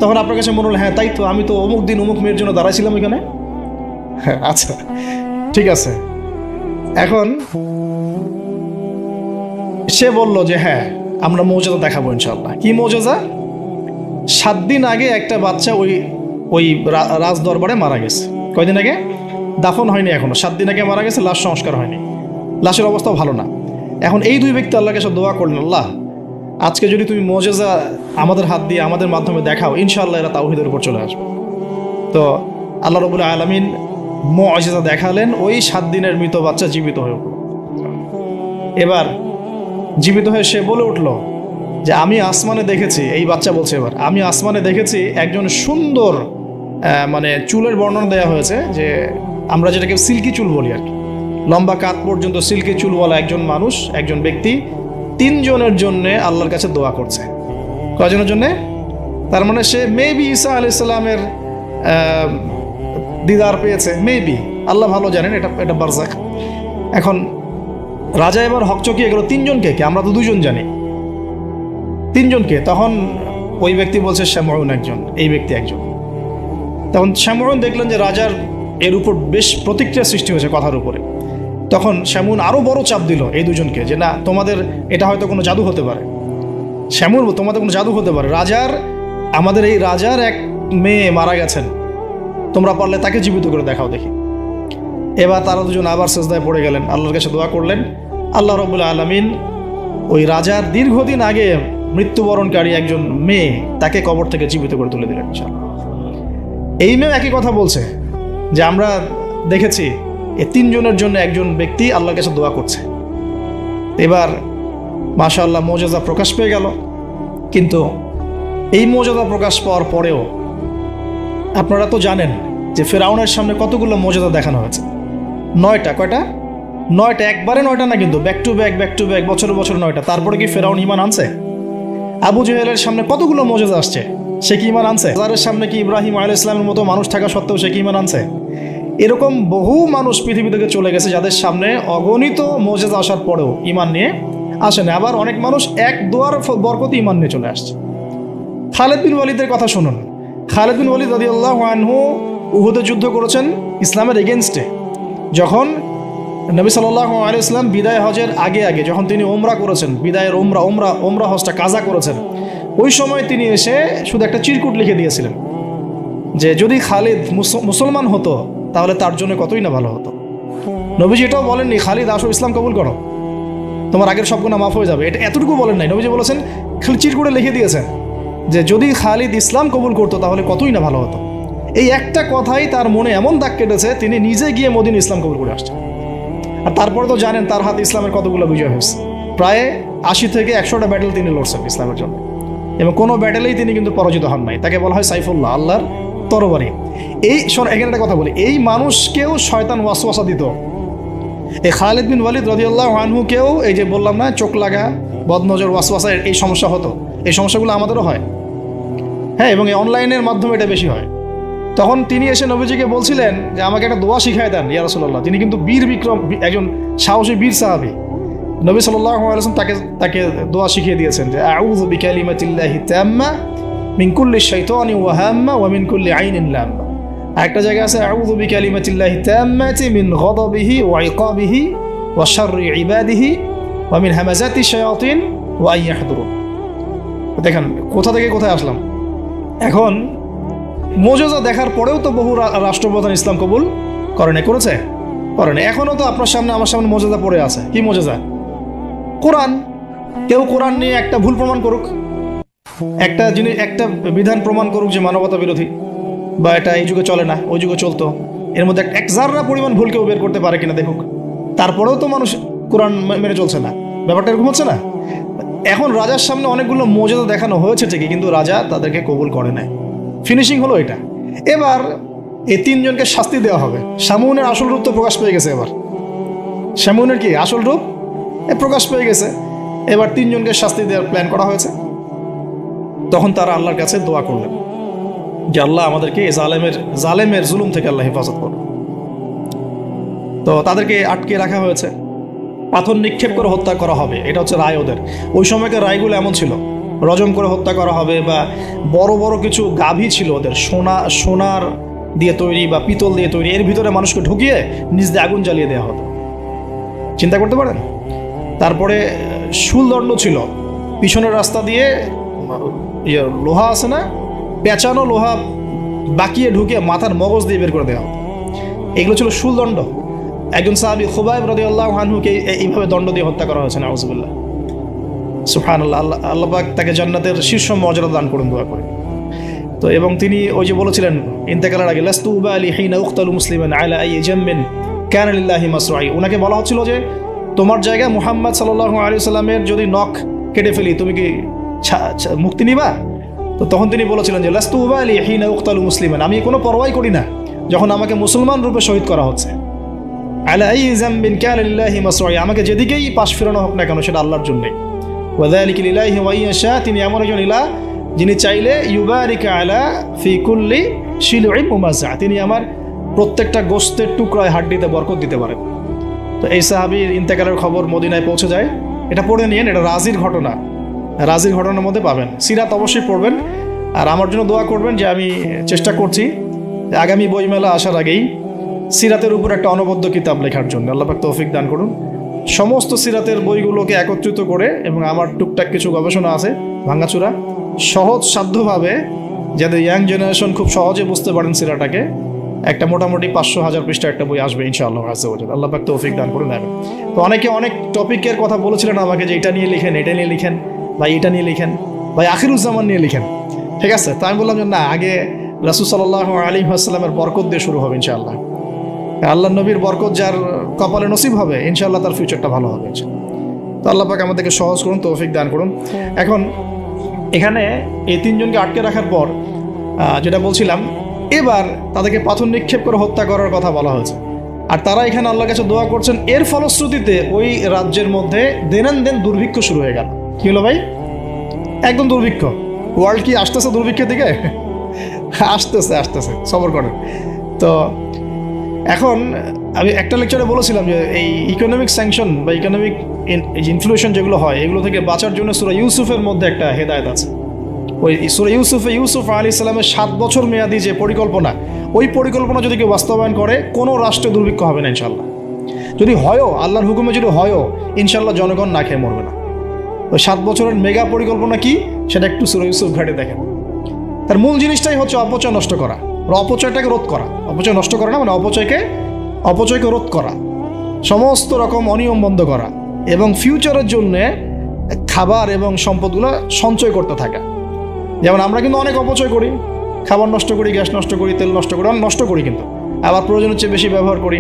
তখন আপনার কাছে মনে হলো হ্যাঁ তাই তো, আমি তো অমুক দিন অমুক মেয়ের জন্য দাঁড়াইছিলাম ওইখানে। হ্যাঁ আচ্ছা ঠিক আছে। এখন সে বলল যে হ্যাঁ আমরা মৌজাদা দেখাবো ইনশাল্লাহ। কি মৌজাদা? 7 দিন আগে একটা বাচ্চা ওই রাজ দরবারে মারা গেছে। কয়দিন আগে? দাফন হয়নি এখনো, 7 দিন আগে মারা গেছে, লাশ সংস্কার হয়নি, লাশের অবস্থাও ভালো না। এখন এই 2 ব্যক্তি আল্লাহকে সব দোয়া করলেন, আল্লাহ আজকে যদি তুমি মৌজাদা আমাদের হাত দিয়ে আমাদের মাধ্যমে দেখাও, ইনশাআল্লাহ এরা তাওহীদের উপর চলে আসবে। তো আল্লাহ রাব্বুল আলামিন মুআজিজা দেখালেন, ওই 7 দিনের মৃত বাচ্চা জীবিত হয়ে উঠল। এবার জীবিত হয়ে সে বলে উঠল যে আমি আসমানে দেখেছি, এই বাচ্চা বলছে এবার, আমি আসমানে দেখেছি একজন সুন্দর মানে চুলের বর্ণনা দেওয়া হয়েছে যে আমরা যেটাকে সিল্কি চুল বলি আর কি, লম্বা কাত পর্যন্ত সিল্কি চুলওয়ালা একজন মানুষ, একজন ব্যক্তি 3 জনের জন্য আল্লাহর কাছে দোয়া করছে। কয়জনের জন্যে? তার মানে সে মেবি ঈসা আলাইহিস সালামের দিদার পেয়েছে, মেবি, আল্লাহ ভালো জানেন, এটা বারজাক। এখন রাজা এবার হকচকিয়ে গেল 3 জনকে, কি আমরা তো 2 জন জানি, 3 জনকে। তখন ওই ব্যক্তি বলছে শামউন একজন, এই ব্যক্তি একজন। তখন শামউন দেখলেন যে রাজার এর উপর বেশ প্রতিক্রিয়া সৃষ্টি হয়েছে কথার উপরে। তখন শামউন আরো বড় চাপ দিল এই 2 জনকে যে না, তোমাদের এটা হয়তো কোনো জাদু হতে পারে। শামউন, তোমাদের কোনো জাদু হতে পারে, আমাদের এই রাজার এক মেয়ে মারা গেছেন, তোমরা পারলে তাকে জীবিত করে দেখাও দেখি। এবার তারা 2 জন আবার সিজদায় পড়ে গেলেন, আল্লাহর কাছে দোয়া করলেন। আল্লাহ রাব্বুল আলামিন ওই রাজার দীর্ঘদিন আগে মৃত্যুবরণকারী একজন মেয়ে, তাকে কবর থেকে জীবিত করে তুলে দিলেন ইনশাআল্লাহ। এই মেয়ে একই কথা বলছে যে আমরা দেখেছি এই 3 জনের জন্য একজন ব্যক্তি আল্লাহর কাছে দোয়া করছে। এবার মাশাআল্লাহ মুআজিজা প্রকাশ পেয়ে গেল। কিন্তু এই মুআজিজা প্রকাশ পাওয়ার পরেও আপনারা তো জানেন যে ফেরাউনের সামনে কতগুলো মুআজিজা দেখানো হয়েছে। 9টা। কয়টা? 9টা। একবারে 9টা না, কিন্তু ব্যাক টু ব্যাক বছর বছর 9টা। তারপরে কি ফেরাউন ঈমান আনছে? আবু জেহেলের সামনে কতগুলো মুআজিজা আসছে, সে কি ঈমান আনছে? যার সামনে কি ইব্রাহিম আলাইহিস সালামের মতো মানুষ থাকা সত্ত্বেও সে কি ঈমান আনছে? এরকম বহু মানুষ পৃথিবী থেকে চলে গেছে যাদের সামনে অগণিত মুআজিজা আসার পরেও ঈমান নিয়ে আসেনি। আবার অনেক মানুষ এক দোয়ার বরকতে ঈমান নিয়ে চলে আসছে। খালিদ বিন ওয়ালিদের কথা শুনুন। খালিদ বিন ওয়ালিদ রাদিয়াল্লাহু আনহু উহুদে যুদ্ধ করেছেন ইসলামের এগেনস্টে। যখন নবী সাল্লাল্লাহু আলাইহি ওয়াসাল্লাম বিদায় হজের আগে যখন তিনি ওমরা করেছেন, বিদায়ের ওমরা হজটা কাজা করেছেন, ওই সময় তিনি এসে শুধু একটা চিরকুট লিখে দিয়েছিলেন যে যদি খালিদ মুসলমান হতো তাহলে তার জন্য কতই না ভালো হতো। নবীজি এটাও বলেননি খালিদ আসো ইসলাম কবুল করো, তোমার আগের সব গুনাহ মাফ হয়ে যাবে, এটা এতটুকু বলেন নাই। নবীজি বলেছেন, খালি চিরকুটে লিখে দিয়েছেন যে যদি খালিদ ইসলাম কবুল করতো তাহলে কতই না ভালো হতো। এই একটা কথাই তার মনে এমন দাগ কেটেছে, তিনি নিজে গিয়ে মদিনা ইসলাম কবুল করে আসছেন। আর তারপরে তো জানেন তার হাতে ইসলামের কতগুলো বিজয় হয়েছে, প্রায় 80 থেকে 100টা ব্যাটেল তিনি লড়ছেন ইসলামের জন্য, এবং কোনো ব্যাটেলেই তিনি কিন্তু পরাজিত হন নাই। তাকে বলা হয় সাইফুল্লাহ, আল্লাহর তরবারি। এখানে একটা কথা বলি, এই মানুষকেও শয়তান ওয়াসওয়াসা দিত। এই খালিদ বিন ওয়ালিদ রাদিয়াল্লাহু আনহুকেও এই যে বললাম না, চোখ লাগা, বদনজর, ওয়াসওয়াসা, এই সমস্যা হতো। এই সমস্যাগুলো আমাদেরও হয়, হ্যাঁ, এবং এই অনলাইনের মাধ্যমে এটা বেশি হয়। তখন তিনি এসে নবীজিকে বলছিলেন যে আমাকে একটা দোয়া শিখায় দেন ইয়া রাসূলুল্লাহ। তিনি কিন্তু বীর বিক্রম, একজন সাহসী বীর সাহাবী। নবী সাল্লাল্লাহু আলাইহি ওয়াসাল্লাম তাকে দোয়া শিখিয়ে দিয়েছেন যে আউযু বিকালিমাতিল্লাহি তাম্মা মিন কুল্লি শাইতানি ওয়া হাম্মা ওয়া মিন কুল্লি আইনিন লাম্মা। একটা জায়গা আছে আউযু বিকালিমাতিল্লাহি তাম্মাতি মিন গাদাবিহি ওয়া ইকাবিহি ওয়া শাররি ইবাদিহি ওয়া মিন হামাজাতি শায়াতিন ওয়া আন ইয়াহদুরুন। দেখেন কোথা থেকে কোথায় আসলাম। এখন মুআজিজা দেখার পরেও তো বহু রাষ্ট্রপ্রধান ইসলাম কবুল করেছে। এখনও তো আপনার সামনে আমার সামনে মুআজিজা পড়ে আছে। কি মুআজিজা? কোরআন। কেউ কোরআন নিয়ে একটা ভুল প্রমাণ করুক, একটা বিধান প্রমাণ করুক যে মানবতা বিরোধী, বা এটা এই যুগে চলে না, ওই যুগে চলতো, এর মধ্যে এক জাররা পরিমাণ ভুল কেউ বের করতে পারে কিনা দেখুক। তারপরেও তো মানুষ কোরআন মেনে চলছে না। ব্যাপারটা এরকম হচ্ছে না? এখন রাজার সামনে অনেকগুলো মুআজিজা দেখানো হয়েছে ঠিকই, কিন্তু রাজা তাদেরকে কবুল করে নাই। ফিনিশিং হলো এটা। এবার এই 3 জনকে শাস্তি দেওয়া হবে। শামউনের আসল রূপ তো প্রকাশ পেয়ে গেছে। এবার শ্যামউনের কি আসল রূপ প্রকাশ পেয়ে গেছে। এবার তিনজনকে শাস্তি দেওয়ার প্ল্যান করা হয়েছে। তখন তারা আল্লাহর কাছে দোয়া করলেন যে আল্লাহ আমাদেরকে জালেমের জুলুম থেকে আল্লাহ হেফাজত করুন। তো তাদেরকে আটকে রাখা হয়েছে, পাথর নিক্ষেপ করে হত্যা করা হবে, এটা হচ্ছে রায় ওদের। ওই সময়কার রায়গুলো এমন ছিল, রজম করে হত্যা করা হবে, বা বড় বড় কিছু গাভী ছিল ওদের, সোনার দিয়ে তৈরি বা পিতল দিয়ে তৈরি, এর ভিতরে মানুষকে ঢুকিয়ে নিজ দিয়ে আগুন জ্বালিয়ে দেওয়া হতো। চিন্তা করতে পারেন। তারপরে শুলদণ্ড ছিল, পিছনের রাস্তা দিয়ে লোহা আছে না, পেঁচানো লোহা বাকিয়ে ঢুকে মাথার মগজ দিয়ে বের করে দেওয়া হতো। এগুলো ছিল শুলদণ্ড। একজন সাহাবী খুবাইব রাদিয়াল্লাহু আনহুকে এইভাবে দণ্ড দিয়ে হত্যা করা হয়েছে, নাউযুবিল্লাহ। সুবহানাল্লাহ। আল্লাহ পাক তাকে জান্নাতের শীর্ষ মর্যাদা দান করুন দোয়া করে। তো এবং তিনি ওই যে বলেছিলেন ইন্তেকালের আগে, লাস্তু উবালি হিনা উকতালু মুসলিমান আলা আই জামবিন কানা লিল্লাহি মাসরাই। ওনাকে বলা হচ্ছিল যে তোমার জায়গায় মুহাম্মদ সাল্লাল্লাহু আলাইহি সাল্লামের যদি নখ কেটে ফেলি তুমি কি মুক্তি নিবা? তো তখন তিনি বলেছিলেন যে লাস্তু উবালি হিনা উকতালু মুসলিমান, আমি কোনো পরোয়াই করি না যখন আমাকে মুসলমান রূপে শহীদ করা হচ্ছে। আলা আই জামবিন কানা লিল্লাহি মাসরাই, আমাকে যেদিকেই পাশ ফেরানো হোক না কেন সেটা আল্লাহর জন্যই। ওয়াযালিকা লিল্লাহি ওয়া ইয়াশা, তিনি এমন একজন ইলাহ যিনি চাইলে ইউবারিকা আলা ফি কুল্লি শিলুইন মুমাজ্জা, তিনি আমার প্রত্যেকটা গোস্তের টুকরায় হাড্ডিতে বরকত দিতে পারেন। তো এই সাহাবীর ইন্তেকালের খবর মদিনায় পৌঁছে যায়। এটা পড়ে নিয়েন, এটা রাজির ঘটনা, রাজির ঘটনার মধ্যে পাবেন। সিরাত অবশ্যই পড়বেন, আর আমার জন্য দোয়া করবেন যে আমি চেষ্টা করছি আগামী বইমেলা আসার আগেই সিরাতের উপর একটা অনবদ্য কিতাব লেখার জন্য। আল্লাহ পাক তৌফিক দান করুন। সমস্ত সিরাতের বইগুলোকে একত্রিত করে, এবং আমার টুকটাক কিছু গবেষণা আছে ভাঙাচুরা, সহজ সাধ্যভাবে যাতে ইয়াং জেনারেশন খুব সহজে বুঝতে পারেন সিরাটাকে, একটা মোটামুটি 500,000 পৃষ্ঠা একটা বই আসবে ইনশাআল্লাহ আযজা ওয়া জাল্লা। আল্লাহ পাক তৌফিক দান করুন। তো অনেকে অনেক টপিকের কথা বলেছিলেন আমাকে যে এটা নিয়ে লিখেন, এটা নিয়ে লিখেন, ভাই এটা নিয়ে লিখেন, ভাই আখিরুজ্জামান নিয়ে লিখেন, ঠিক আছে? তো আমি বললাম যে না, আগে রাসূল সাল্লাল্লাহু আলাইহি ওয়াসাল্লামের বরকত দিয়ে শুরু হবে ইনশাআল্লাহ। আল্লাহর নবীর বরকত যার কপালে নসিব হবে ইনশাআল্লাহ তার ফিউচারটা ভালো হবে। তো আল্লাহ পাক আমাদেরকে সহজ করুন, তৌফিক দান করুন। এখন এখানে এই তিনজনকে আটকে রাখার পর যেটা বলছিলাম, এবার তাদেরকে পাথর নিক্ষেপ করে হত্যা করার কথা বলা হয়েছে, আর তারা এখানে আল্লাহর কাছে দোয়া করছেন। এর ফলশ্রুতিতে ওই রাজ্যের মধ্যে দেন দুর্ভিক্ষ শুরু হয়ে গেল। কি হলো ভাই? একদম দুর্ভিক্ষ। ওয়ার্ল্ড কি আসতেছে দুর্ভিক্ষের দিকে? আসতেছে, সবর করেন। তো এখন আমি একটা লেকচারে বলেছিলাম যে এই ইকোনমিক স্যাংশন বা ইকোনমিক ইনফ্লুয়েশন যেগুলো হয়, এগুলো থেকে বাঁচার জন্য সূরা ইউসুফের মধ্যে একটা হেদায়েত আছে। ওই সূরা ইউসুফ আলাইহিস সালামের 7 বছর মেয়াদি যে পরিকল্পনা, ওই পরিকল্পনা যদি কেউ বাস্তবায়ন করে কোনো রাষ্ট্রে দুর্ভিক্ষ হবে না ইনশাল্লাহ। যদি হয়ও, আল্লাহর হুকুমে যদি হয়ও, ইনশাল্লাহ জনগণ না খেয়ে মরবে না। ওই 7 বছরের মেগা পরিকল্পনা কি সেটা একটু সূরা ইউসুফ ঘাটে দেখেন। তার মূল জিনিসটাই হচ্ছে অপচয় নষ্ট করা, অপচয়টাকে রোধ করা। অপচয় নষ্ট করা না, মানে অপচয়কে রোধ করা, সমস্ত রকম অনিয়ম বন্ধ করা, এবং ফিউচারের জন্য খাবার এবং সম্পদগুলো সঞ্চয় করতে থাকা। যেমন আমরা কিন্তু অনেক অপচয় করি, খাবার নষ্ট করি, গ্যাস নষ্ট করি, তেল নষ্ট করি, অনেক নষ্ট করি, কিন্তু আবার প্রয়োজনের চেয়ে বেশি ব্যবহার করি।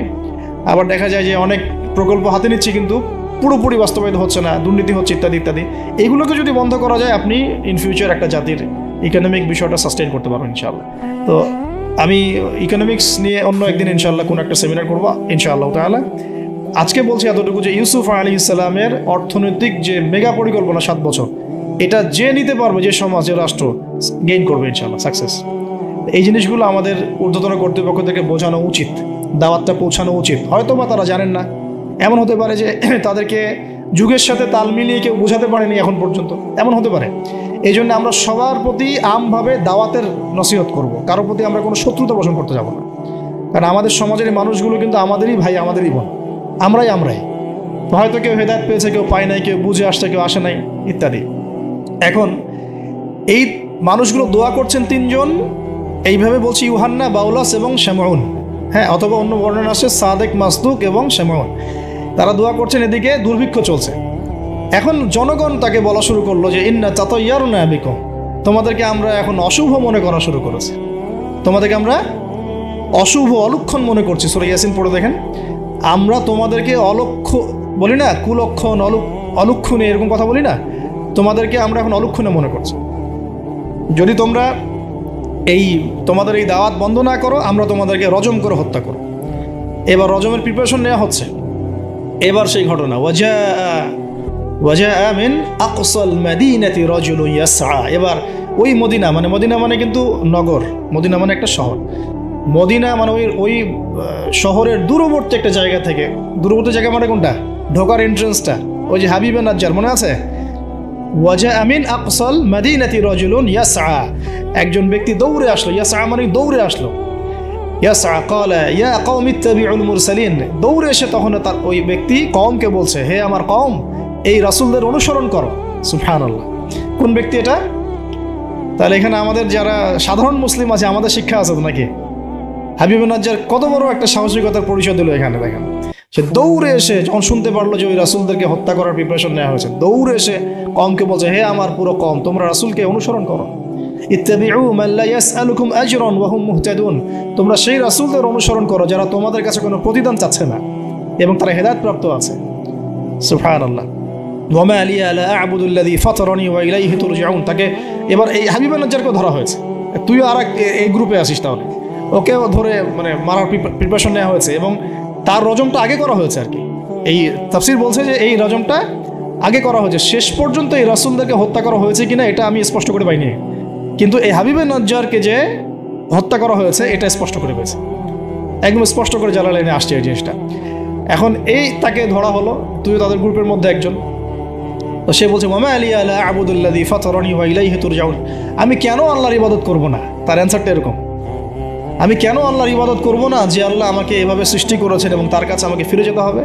আবার দেখা যায় যে অনেক প্রকল্প হাতে নিচ্ছি কিন্তু পুরোপুরি বাস্তবায়িত হচ্ছে না, দুর্নীতি হচ্ছে, ইত্যাদি ইত্যাদি। এইগুলোকে যদি বন্ধ করা যায়, আপনি ইন ফিউচার একটা জাতির ইকোনমিক বিষয়টা সাস্টেইন করতে পারবেন ইনশাআল্লাহ। তো আমি ইকোনমিক্স নিয়ে অন্য একদিন ইনশাআল্লাহ কোনো একটা সেমিনার করবো ইনশাআল্লাহ তাআলা। আজকে বলছি এতটুকু যে ইউসুফ আলাইহিস সালামের অর্থনৈতিক যে মেগা পরিকল্পনা 7 বছর, এটা যে নিতে পারবে, যে সমাজ, যে রাষ্ট্র গেইন করবে ইনশাআল্লাহ, সাকসেস। এই জিনিসগুলো আমাদের ঊর্ধ্বতন কর্তৃপক্ষ থেকে বোঝানো উচিত, দাওয়াতটা পৌঁছানো উচিত। হয়তো বা তারা জানেন না, এমন হতে পারে যে তাদেরকে যুগের সাথে তাল মিলিয়ে কেউ বোঝাতে পারেনি এখন পর্যন্ত, এমন হতে পারে। এই জন্য আমরা সবার প্রতি আমভাবে দাওয়াতের নসিহত করব, কারোর প্রতি আমরা কোনো শত্রুতা পোষণ করতে যাব না। কারণ আমাদের সমাজের এই মানুষগুলো কিন্তু আমাদেরই ভাই, আমাদেরই বোন, আমরাই। তো হয়তো কেউ হেদায়েত পেয়েছে, কেউ পায় নাই, কেউ বুঝে আসছে, কেউ আসে নাই, ইত্যাদি। এখন এই মানুষগুলো দোয়া করছেন তিনজন, এইভাবে বলছি, ইউহান্না, বাউলাস এবং শামউন। হ্যাঁ, অথবা অন্য বর্ণনা আছে সাদেক, মাসদুক এবং শামউন। তারা দোয়া করছেন, এদিকে দুর্ভিক্ষ চলছে। এখন জনগণ তাকে বলা শুরু করলো যে ইন্না তাতায়্যারুনা বিকুম, তোমাদেরকে আমরা এখন অশুভ মনে করা শুরু করেছি, তোমাদেরকে আমরা অশুভ, অলক্ষণ মনে করছি। সূরা ইয়াসিন পড়ে দেখেন, আমরা তোমাদেরকে বলি না, কুলক্ষণ, অলক্ষণে, এরকম কথা বলি না, তোমাদেরকে আমরা এখন অলক্ষণে মনে করছি। যদি তোমরা তোমাদের এই দাওয়াত বন্ধ না করো, আমরা তোমাদেরকে রজম করে হত্যা করো। এবার রজমের প্রিপারেশন নেওয়া হচ্ছে। এবার সেই ঘটনা, ওয়াজা মিন আকসাল মাদিনাতি রাজুলুন ইয়াসআ। এবার ওই মদিনা মানে কিন্তু নগর, মদিনা মানে একটা শহর, মদিনা মানে ওই শহরের দূরবর্তী একটা জায়গা থেকে, দূরবর্তী জায়গা মানে কোনটা, ঢোকার এন্ট্রেন্সটা, ওই যে হাবিবে নাজ্জার মনে আছে, ওয়াজা মিন আকসাল মাদিনাতি রাজুলুন ইয়াসআ, একজন ব্যক্তি দৌড়ে আসলো, ইয়াসআ মানে দৌড়ে আসলো, ইয়াসআ ক্বালা ইয়া কওমি ইত্তাবিউল মুরসালিন, দৌড়ে এসে তখন তার ওই ব্যক্তি কওমকে বলছে, হে আমার কওম, এই রাসূলদের অনুসরণ করো। সুবহানাল্লাহ। কোন ব্যক্তি এটা? তাহলে এখানে আমাদের যারা সাধারণ মুসলিম আছে আমাদের শিক্ষা আছে নাকি? হাবিবে নাজ্জার কত বড় একটা সাহসিকতার পরিচয় দিল এখানে। দেখেন, সে দৌড়ে এসে যখন শুনতে পারলো যে ওই রাসূলদেরকে হত্যা করার প্রিপারেশন নেওয়া হয়েছে, দৌড়ে এসে কওমকে বলছে, হে আমার পুরো কওম, তোমরা রাসূলকে অনুসরণ করো। ইত্তাবিউ মান লা ইয়াসআলুকুম আজরান ওয়া হুম মুহতাদুন, তোমরা সেই রাসূলদের অনুসরণ করো যারা তোমাদের কাছে কোনো প্রতিদান চাচ্ছে না এবং তারা হেদায়েত প্রাপ্ত আছে। সুবহানাল্লাহ। ওয়া মা লিয়া লা আ'বুদু আল্লাযী ফাতারানি ওয়া ইলাইহি তুরজাউন। তাকে এবার এই হাবিবে নাজ্জারকে ধরা হয়েছে, তুইও আর এই গ্রুপে আসিস, তাহলে ওকেও ধরে মানে মারার প্রিপারেশন নেওয়া হয়েছে এবং তার রজমটা আগে করা হয়েছে আর কি। এই তাফসীর বলছে যে এই রজমটা আগে করা হয়েছে, শেষ পর্যন্ত এই রাসূলদেরকে হত্যা করা হয়েছে কিনা এটা আমি স্পষ্ট করে পাইনি, কিন্তু এই হাবিবে নাজ্জারকে যে হত্যা করা হয়েছে এটা স্পষ্ট করে পেয়েছে, একদম স্পষ্ট করে জালালাইনে আসছে এই জিনিসটা। এখন এই তাকে ধরা হলো, তুইও তাদের গ্রুপের মধ্যে একজন। তো সে বলছে, ওয়া মা লিয়া লা আ'বুদু আল্লাযী ফাতারানি ওয়া ইলাইহি তুরজাউন, আমি কেন আল্লাহর ইবাদত করব না? তার অ্যানসারটা এরকম, আমি কেন আল্লাহর ইবাদত করব না যে আল্লাহ আমাকে এভাবে সৃষ্টি করেছেন এবং তার কাছে আমাকে ফিরে যেতে হবে?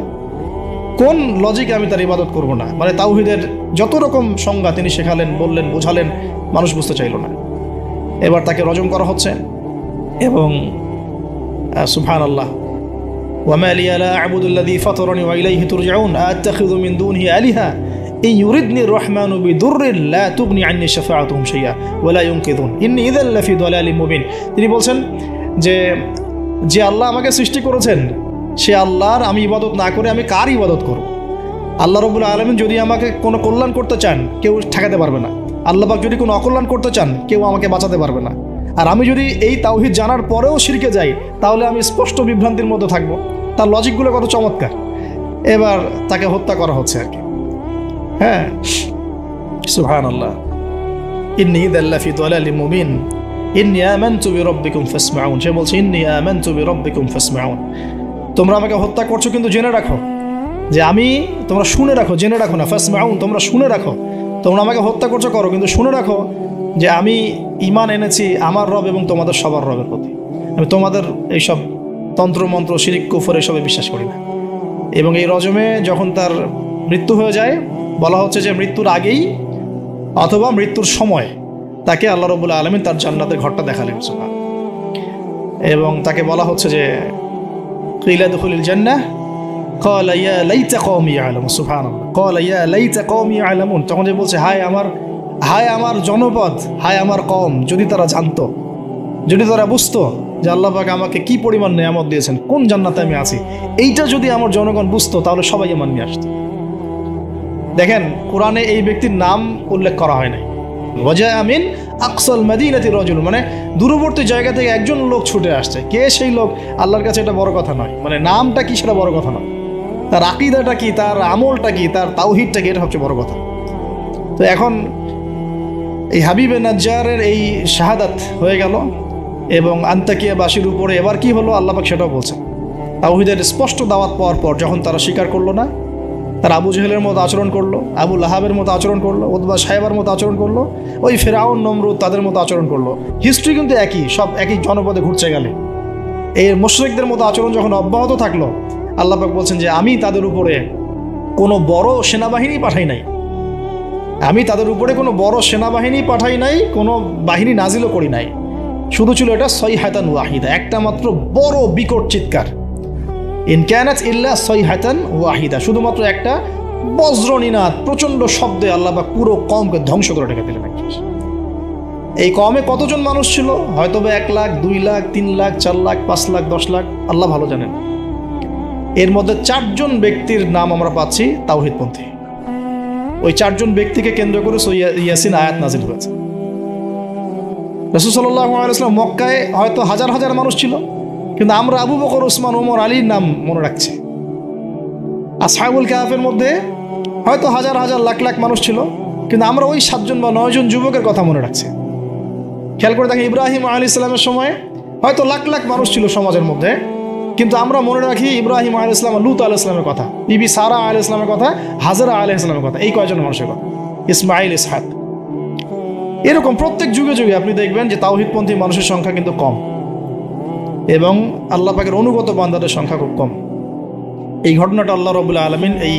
কোন লজিকে আমি তার ইবাদত করব না? মানে তাওহীদের যত রকম সংজ্ঞা তিনি শেখালেন, বললেন, বোঝালেন, মানুষ বুঝতে চাইল না। এবার তাকে রজম করা হচ্ছে এবং সুবহানাল্লাহ, ওয়া মা লিয়া লা আ'বুদু আল্লাযী ফাতারানি ওয়া ইলাইহি তুরজাউন আ'তাখিযু মিন দুনিহি আলিহা ইন ইউরিদনি আর-রাহমানু বিদুররিন লা তুগনি আন্নী শাফাআতুহুম শাইআ ওয়া লা ইউনকিযুন ইন্নী ইযাল লাফি দালালিম মুবিন। তিনি বলছেন যে আল্লাহ আমাকে সৃষ্টি করেছেন, সে আল্লাহর আমি ইবাদত না করে আমি কার ইবাদত করব? আল্লাহ রাব্বুল আলামিন যদি আমাকে কোনো কল্যাণ করতে চান কেউ ঠেকাতে পারবে না, আল্লাহ পাক যদি কোনো অকল্যাণ করতে চান কেউ আমাকে বাঁচাতে পারবে না। আর আমি যদি এই তাওহীদ জানার পরেও শিরকে যাই তাহলে আমি স্পষ্ট বিভ্রান্তির মধ্যে থাকবো। তার লজিকগুলো কত চমৎকার। এবার তাকে হত্যা করা হচ্ছে আর কি। হ্যাঁ, সুবহানাল্লাহ। ইন্নী ইযাল লাফি দালালিম মুবিন ইন্নী আমানতু বিরাব্বিকুম ফাসমাউন। সে বলছে, ইন্নী আমানতু বিরাব্বিকুম ফাসমাউন, তোমরা আমাকে হত্যা করছো কিন্তু জেনে রাখো যে আমি, তোমরা শুনে রাখো, জেনে রাখো না, ফাসমাউন তোমরা শুনে রাখো, তোমরা আমাকে হত্যা করছো করো, কিন্তু শুনে রাখো যে আমি ঈমান এনেছি আমার রব এবং তোমাদের সবার রবের প্রতি। আমি তোমাদের এইসব তন্ত্রমন্ত্র শিরিক কুফর এসবে বিশ্বাস করি না। এবং এই রজমে যখন তার মৃত্যু হয়ে যায়, বলা হচ্ছে যে মৃত্যুর আগেই অথবা মৃত্যুর সময় তাকে আল্লাহ রাব্বুল আলামিন তার জান্নাতের ঘরটা দেখালেন। এবং তাকে বলা হচ্ছে যে কিলা দুখুলিল জান্নাহ ক্বালা ইয়া লাইতা কওমি ইয়ালামুন। সুবহানাল্লাহ, ক্বালা ইয়া লাইতা কওমি ইয়ালামুন, তখন যে বলছে, হায় আমার জনপদ, হায় আমার কওম, যদি তারা জানতো, যদি তারা বুঝতো যে আল্লাহ পাক আমাকে কি পরিমাণ নিয়ামত দিয়েছেন, কোন জান্নাতে আমি আছি, এইটা যদি আমার জনগণ বুঝতো তাহলে সবাই ঈমান নিয়ে আসতো। দেখেন, কোরআনে এই ব্যক্তির নাম উল্লেখ করা হয় নাই। ওয়াজা মিন আকসাল মাদিনাতি রাজুল, মানে দূরবর্তী জায়গা থেকে একজন লোক ছুটে আসছে। কে সেই লোক আল্লাহর কাছে এটা বড় কথা নয়, মানে নামটা কি সেটা বড় কথা নয়, তার আকীদাটা কি, তার আমলটা কি, তার তাওহীদটা কি, এটা সবচেয়ে বড় কথা। তো এখন এই হাবিবে নাজ্জারের এই শাহাদাত হয়ে গেল এবং আন্তাকিয়াবাসীর উপরে এবার কি হলো আল্লাহ পাক সেটাও বলছেন। তাওহীদের স্পষ্ট দাওয়াত পাওয়ার পর যখন তারা স্বীকার করলো না, তারা আবু জেহেলের মতো আচরণ করলো, আবু লাহাবের মতো আচরণ করলো, উতবা সাহেবার মতো আচরণ করলো, ওই ফেরাউন নমরুদ তাদের মতো আচরণ করলো। হিস্ট্রি কিন্তু একই, সব একই জনপদে ঘুরছে গেলে। এই মুশরিকদের মতো আচরণ যখন অব্যাহত থাকলো, আল্লাহ পাক বলছেন যে আমি তাদের উপরে কোনো বড় সেনাবাহিনী পাঠাই নাই, আমি তাদের উপরে কোনো বড় সেনাবাহিনী পাঠাই নাই, কোনো বাহিনী নাজিলও করি নাই, শুধু ছিল এটা সাইহাতান ওয়াহিদা, একটা মাত্র বড় বিকট চিৎকার। ইন কানাত ইল্লা সাইহাতান ওয়াহিদা, শুধুমাত্র একটা বজ্রনিনাদ, প্রচণ্ড শব্দে আল্লাহ পাক পুরো কওমকে ধ্বংস করে রেখে দিলেন। এই কওমে কতজন মানুষ ছিল? হয়তো 1 লাখ, 2 লাখ, 3 লাখ, 4 লাখ, 5 লাখ, 10 লাখ, আল্লাহ ভালো জানেন। এর মধ্যে 4 জন ব্যক্তির নাম আমরা পাচ্ছি তাওহীদপন্থী। ওই 4 জন ব্যক্তিকে কেন্দ্র করে ইয়াসিন আয়াত নাজিল হয়েছে। রাসূল সাল্লাল্লাহু আলাইহি ওয়াসাল্লাম মক্কায় হয়তো হাজার হাজার মানুষ ছিল, কিন্তু আমরা আবু বকর, ওসমান, ওমর, আলীর নাম মনে রাখছি। আসহাবুল কাহাফের মধ্যে হয়তো হাজার হাজার লাখ লাখ মানুষ ছিল, কিন্তু আমরা ওই 7 জন বা 9 জন যুবকের কথা মনে রাখছি। খেয়াল করে দেখেন, ইব্রাহিম আলাইহিস সালামের সময় হয়তো লাখ লাখ মানুষ ছিল সমাজের মধ্যে, কিন্তু আমরা মনে রাখি ইব্রাহিম আলাইহিস সালাম, লূত আলাইহিস সালামের কথা, বিবি সারা আলাইহিস সালামের কথা, হাজরা আলাইহিস সালামের কথা, এই কয়জন মানুষের কথা, ইসমাইল, ইসহাক। এরকম প্রত্যেক যুগে যুগে আপনি দেখবেন যে তাওহীদপন্থী মানুষের সংখ্যা কিন্তু কম এবং আল্লাহ পাকের অনুগত বান্দাদের সংখ্যা খুব কম। এই ঘটনাটা আল্লাহ রাব্বুল আলামিন এই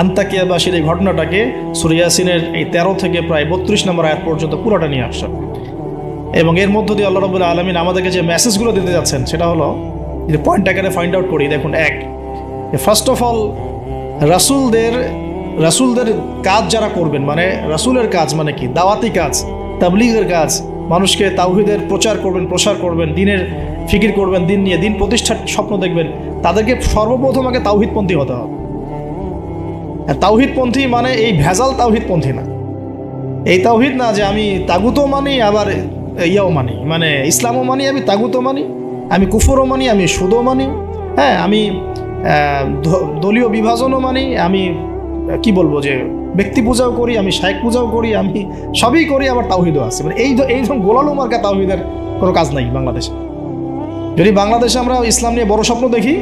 আন্তাকিয়াবাসীর এই ঘটনাটাকে সূরা ইয়াসিনের এই 13 থেকে প্রায় 32 নম্বর আয়াত পর্যন্ত পুরোটা নিয়ে আসছেন। এবং এর মধ্য দিয়ে আল্লাহ রাব্বুল আলামিন আমাদেরকে যে মেসেজগুলো দিতে যাচ্ছেন সেটা হলো, যে পয়েন্ট আকারে ফাইন্ড আউট করি। দেখুন, ফার্স্ট অফ অল রাসূলদের কাজ যারা করবেন, মানে রাসূলের কাজ মানে কি? দাওয়াতি কাজ, তাবলীগের কাজ, মানুষকে তাওহীদের প্রচার করবেন, প্রসার করবেন, দিনের ফিকির করবেন, দিন নিয়ে দিন প্রতিষ্ঠার স্বপ্ন দেখবেন, তাদেরকে সর্বপ্রথম আগে তাওহীদপন্থী হতে হবে। আর তাওহীদপন্থী মানে এই ভেজাল তাওহীদপন্থী না। এই তাওহীদ না যে আমি তাগুতও মানি আবার ইয়াও মানি, মানে ইসলামও মানি, আমি তাগুতও মানি, আমি কুফরও মানি, আমি সুদও মানি, হ্যাঁ, আমি দলীয় বিভাজনও মানি, আমি কি বলবো যে ব্যক্তি পূজাও করি, আমি শায়েখ পূজাও করি, আমি সবই করি, আবার তাওহীদও আছে। মানে এই ধরুন গোলালো মার্কা তাওহীদের কোনো কাজ নাই বাংলাদেশে। যদি বাংলাদেশে আমরা ইসলাম নিয়ে বড় স্বপ্ন দেখি,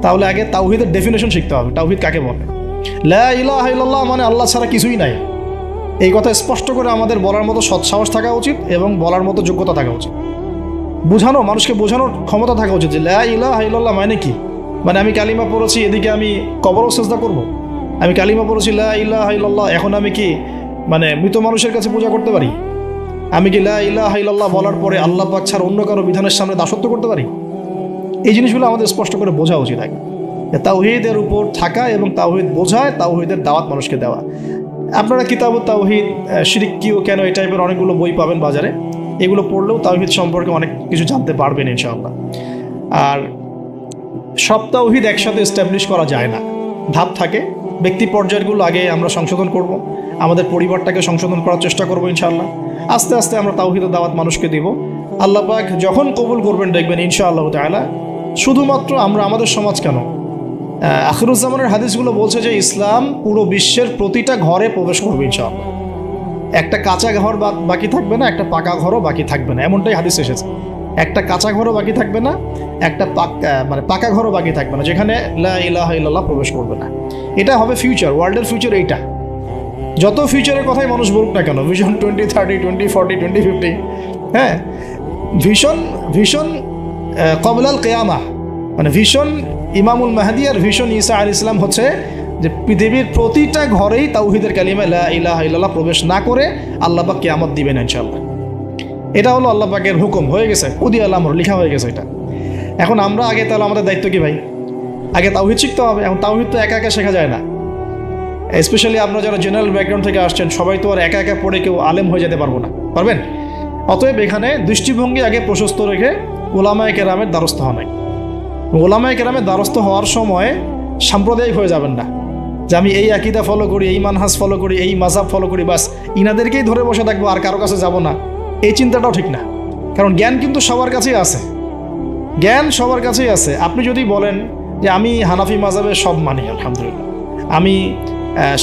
তাহলে আগে তাওহীদের ডেফিনেশন শিখতে হবে। তাওহীদ কাকে বলে? লা ইলাহা ইল্লাল্লাহ মানে আল্লাহ ছাড়া কিছুই নাই। এই কথা স্পষ্ট করে আমাদের বলার মতো সৎসাহস থাকা উচিত এবং বলার মতো যোগ্যতা থাকা উচিত। মানুষকে বোঝানোর ক্ষমতা থাকা উচিত যে লা ইলাহা ইল্লাল্লাহ মানে কি। মানে আমি কালিমা পড়েছি, এদিকে আমি কবরও সিজদা করব? আমি কালিমা পড়েছি লা ইলাহা ইল্লাল্লাহ, এখন আমি কি মানে মৃত মানুষের কাছে পূজা করতে পারি? আমি কি লা ইলাহা ইল্লাল্লাহ বলার পরে আল্লাহ পাক ছাড়া অন্য কারো বিধানের সামনে দাসত্ব করতে পারি? এই জিনিসগুলো আমাদের স্পষ্ট করে বোঝা উচিত আগে। তাওহীদের উপর থাকা এবং তাওহীদ বোঝায়, তাওহীদের দাওয়াত মানুষকে দেওয়া। আপনারা কিতাবুত তাওহীদ, শিরক কি ও কেন, এই টাইপের অনেকগুলো বই পাবেন বাজারে। এগুলো পড়লেও তাওহীদ সম্পর্কে অনেক কিছু জানতে পারবেন ইনশাআল্লাহ। আর সব তাওহীদ একসাথে এস্টাবলিশ করা যায় না, ধাপ থাকে। ব্যক্তি পর্যায়গুলো আগে আমরা সংশোধন করব, আমাদের পরিবারটাকে সংশোধন করার চেষ্টা করব ইনশাআল্লাহ। আস্তে আস্তে আমরা তাওহীদের দাওয়াত মানুষকে দিব। আল্লাহ পাক যখন কবুল করবেন দেখবেন ইনশাআল্লাহ তাআলা, শুধুমাত্র আমরা আমাদের সমাজ কেন, আখিরুজ্জামানের হাদিসগুলো বলছে যে ইসলাম পুরো বিশ্বের প্রতিটা ঘরে প্রবেশ করবে ইনশাআল্লাহ। একটা কাঁচা ঘর বাকি থাকবে না, একটা পাকা ঘরও বাকি থাকবে না, এমনটাই হাদিস এসেছে। একটা কাঁচা ঘরও বাকি থাকবে না, একটা পাকা ঘরও বাকি থাকবে না যেখানে লা ইলাহা ইল্লাল্লাহ প্রবেশ করবে না। এটা হবে ফিউচার, ওয়ার্ল্ডের ফিউচার এইটা। যত ফিউচারের কথাই মানুষ বলুক না কেন, ভিশন 2030, 2040, 2050, হ্যাঁ, ভিশন কবলাল কিয়ামা, মানে ভিশন ইমামুল মাহদি আর ভিশন ঈসা আলাইহিস সালাম হচ্ছে যে পৃথিবীর প্রতিটা ঘরেই তাওহীদের কালিমা লা ইলাহা ইল্লাল্লাহ প্রবেশ না করে আল্লাহ পাক কিয়ামত দিবেন ইনশাআল্লাহ। এটা হলো আল্লাহ পাকের হুকুম, হয়ে গেছে, কুদি আল আমর, লেখা হয়ে গেছে এটা। এখন আমরা আগে, তাহলে আমাদের দায়িত্ব কি ভাই? আগে তাওহীদ শিখতে হবে। এখন তাওহীদ তো একা একা শেখা যায় না। স্পেশালি আপনারা যারা জেনারেল ব্যাকগ্রাউন্ড থেকে আসছেন, সবাই তো আর একা একা পড়ে কেউ আলেম হয়ে যেতে পারবো না, পারবেন? অতএব এখানে দৃষ্টিভঙ্গি আগে প্রশস্ত রেখে ওলামায়ে কেরামের দ্বারস্থ হওয়া নাই। ওলামায়ে কেরামের দ্বারস্থ হওয়ার সময় সাম্প্রদায়িক হয়ে যাবেন না, যে আমি এই আকীদা ফলো করি, এই মানহাজ ফলো করি, এই মাযহাব ফলো করি, বাস ইনাদেরকেই ধরে বসে থাকবো, আর কারো কাছে যাব না। এই চিন্তাটাও ঠিক না, কারণ জ্ঞান কিন্তু সবার কাছেই আছে। জ্ঞান সবার কাছেই আছে। আপনি যদি বলেন যে আমি হানাফি মাযহাবের সব মানি আলহামদুলিল্লাহ, আমি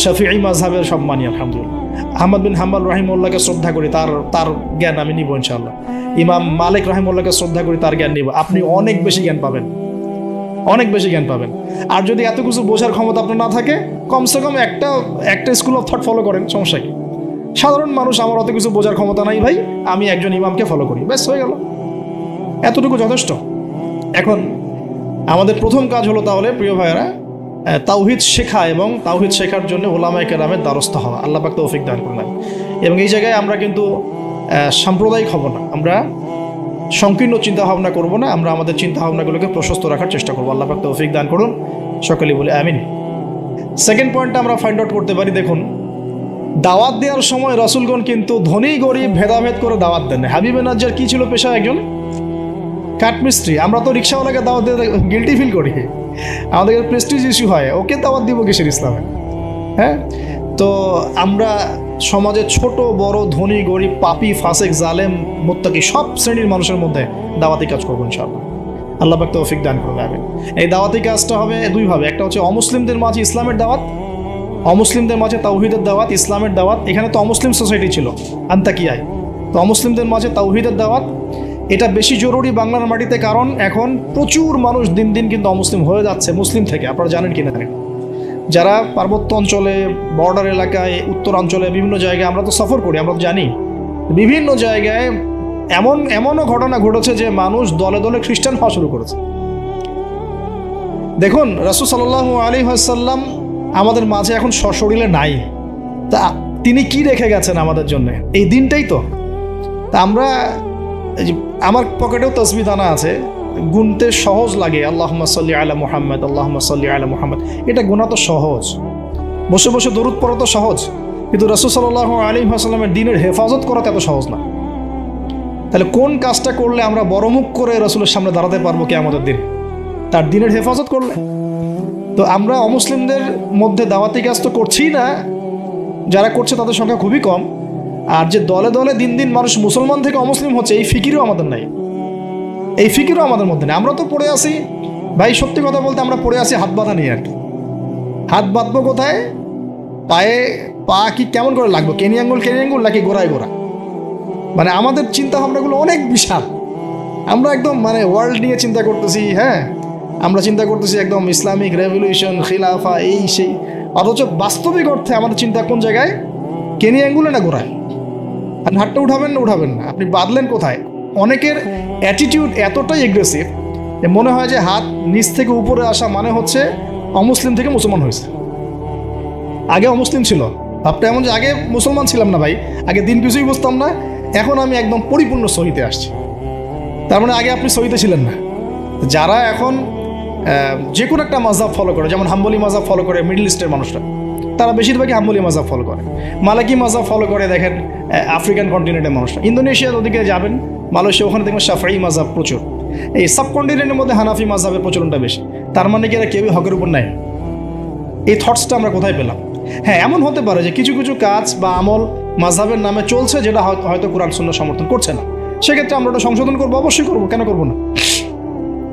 শাফিঈ মাযহাবের সব মানি আলহামদুলিল্লাহ, আহমদ বিন হাম্বল রাহিমাহুল্লাহকে শ্রদ্ধা করি, তার জ্ঞান আমি নিব ইনশাআল্লাহ, ইমাম মালিক রাহিমাহুল্লাহকে শ্রদ্ধা করি, তার জ্ঞান নিব, আপনি অনেক বেশি জ্ঞান পাবেন, অনেক বেশি জ্ঞান পাবেন। আর যদি এত কিছু বোঝার ক্ষমতা আপনার না থাকে, কমসে কম একটা স্কুল অফ থট ফলো করেন, সমস্যা কি? সাধারণ মানুষ, আমার অত কিছু বোঝার ক্ষমতা নাই ভাই, আমি একজন ইমামকে ফলো করি, ব্যাস হয়ে গেল, এতটুকু যথেষ্ট। এখন আমাদের প্রথম কাজ হলো তাহলে প্রিয় ভাইয়েরা, তাওহীদ শেখা এবং তাওহীদ শেখার জন্য ওলামায়ে কেরামের দ্বারস্থ হওয়া। আল্লাহ পাক তৌফিক দান করলেন। এবং এই জায়গায় আমরা কিন্তু সাম্প্রদায়িক হব না, আমরা সংকীর্ণ চিন্তাভাবনা করব না, আমরা আমাদের চিন্তাভাবনাগুলোকে প্রশস্ত রাখার চেষ্টা করবো। আল্লাহ পাক তৌফিক দান করুন, সকলেই বলে আমিন। সেকেন্ড পয়েন্টটা আমরা ফাইন্ড আউট করতে পারি। দেখুন, দাওয়াত দেওয়ার সময় রাসূলগণ কিন্তু ধনী গরিব ভেদাভেদ করে দাওয়াত দেন। হাবিবে নাজ্জার কি ছিল পেশা? একজন কাঠমিস্ত্রি। আমরা তো রিক্সাওয়ালাকে দাওয়াত দিয়ে গিল্টি ফিল করি, আমাদের প্রেস্টিজ ইস্যু হয়, ওকে দাওয়াত দিব কিসের ইসলামে? হ্যাঁ, তো আমরা সমাজে ছোট বড়, ধনী গরিব, পাপী ফাসেক জালেম মুত্তাকি সব শ্রেণীর মানুষের মধ্যে দাওয়াতি কাজ করবো ইনশাআল্লাহ। আল্লাহ পাক তৌফিক দান করবে। আমিন। এই দাওয়াতি কাজটা হবে দুইভাবে, একটা হচ্ছে অমুসলিমদের মাঝে ইসলামের দাওয়াত, অমুসলিমদের মাঝে তাওহীদের দাওয়াত, ইসলামের দাওয়াত। এখানে তো অমুসলিম সোসাইটি ছিল আন্তাকিয়ায়, তো অমুসলিমদের মাঝে তাওহীদের দাওয়াত এটা বেশি জরুরি বাংলার মাটিতে, কারণ এখন প্রচুর মানুষ দিন দিন কিন্তু অমুসলিম হয়ে যাচ্ছে মুসলিম থেকে। আপনারা জানেন কিনা জানেন, যারা পার্বত্য অঞ্চলে, বর্ডার এলাকায়, উত্তরাঞ্চলে বিভিন্ন জায়গায় আমরা তো সফর করি, আমরা তো জানি বিভিন্ন জায়গায় এমনও ঘটনা ঘটেছে যে মানুষ দলে দলে খ্রিস্টান হওয়া শুরু করেছে। দেখুন রাসূল সাল্লাল্লাহু আলাইহি ওয়াসাল্লাম আমাদের মাঝে এখন সশরীরে নাই, তা তিনি কি রেখে গেছেন আমাদের জন্য? এই দিনটাই তো। তা আমরা, আমার পকেটেও তাসবিহ দানা আছে, গুনতে সহজ লাগে, আল্লাহুম্মা সাল্লি আলা মুহাম্মদ, আল্লাহুম্মা সাল্লি আলা মুহাম্মদ, এটা গোনা তো সহজ, বসে বসে দরুদ পড়া তো সহজ, কিন্তু রাসূল সাল্লাল্লাহু আলাইহি ওয়াসাল্লামের দ্বীনের হেফাজত করা এত সহজ না। তাহলে কোন কাজটা করলে আমরা বড় মুখ করে রাসূলের সামনে দাঁড়াতে পারবো কিয়ামতের দিন? তার দ্বীনের হেফাজত করলে। তো আমরা অমুসলিমদের মধ্যে দাওয়াতি কাজ তো করছি না, যারা করছে তাদের সংখ্যা খুবই কম। আর যে দলে দলে দিন দিন মানুষ মুসলমান থেকে অমুসলিম হচ্ছে, এই ফিকিরও আমাদের নাই, এই ফিকিরও আমাদের মধ্যে নেই। আমরা তো পড়ে আসি ভাই, সত্যি কথা বলতে আমরা পড়ে আসি হাত বাঁধা নিয়ে আর কি। হাত বাঁধবো কোথায়? পায়ে পা কি কেমন করে লাগবো, কেনি আঙ্গুল নাকি গোড়ায় গোড়া? মানে আমাদের চিন্তা ভাবনাগুলো অনেক বিশাল। আমরা একদম মানে ওয়ার্ল্ড নিয়ে চিন্তা করতেছি, হ্যাঁ আমরা চিন্তা করতেছি একদম ইসলামিক রেভলিউশন, খিলাফা, এই সেই, অথচ বাস্তবিক অর্থে আমাদের চিন্তা কোন জায়গায়? কেনি আঙ্গুলে না গোড়ায়? আপনি হাতটা উঠাবেন না, আপনি বাঁধলেন কোথায়? অনেকের অ্যাটিটিউড এতটাই এগ্রেসিভ যে মনে হয় যে হাত নিচ থেকে উপরে আসা মানে হচ্ছে অমুসলিম থেকে মুসলমান হয়েছে। আগে অমুসলিম ছিল, ভাবটা এমন যে আগে মুসলমান ছিলাম না ভাই, আগে দিন কিছুই বুঝতাম না, এখন আমি একদম পরিপূর্ণ সহিতে আসছি। তার মানে আগে আপনি সহিতে ছিলেন না। যারা এখন যে কোনো একটা মাযহাব ফলো করে, যেমন হাম্বলি মাযহাব ফলো করে মিডল ইস্টের মানুষরা, তারা বেশিরভাগই হাম্বলি মাযহাব ফলো করে। মালাকি মাযহাব ফলো করে দেখেন আফ্রিকান কন্টিনেন্টের মানুষরা। ইন্দোনেশিয়ার ওদিকে যাবেন, মালয়েশিয়া, ওখানে দেখবেন শাফিঈ মাযহাব প্রচুর। এই সাবকন্টিনেন্টের মধ্যে হানাফি মাযহাবের প্রচলনটা বেশি। তার মানে কি এরা কেউই হকের উপর নাই? এই থটসটা আমরা কোথায় পেলাম? হ্যাঁ, এমন হতে পারে যে কিছু কিছু কাজ বা আমল মাযহাবের নামে চলছে যেটা হয়তো কোরআন সুন্নাহ সমর্থন করছে না, সেক্ষেত্রে আমরা ওটা সংশোধন করবো, অবশ্যই করবো, কেন করবো না?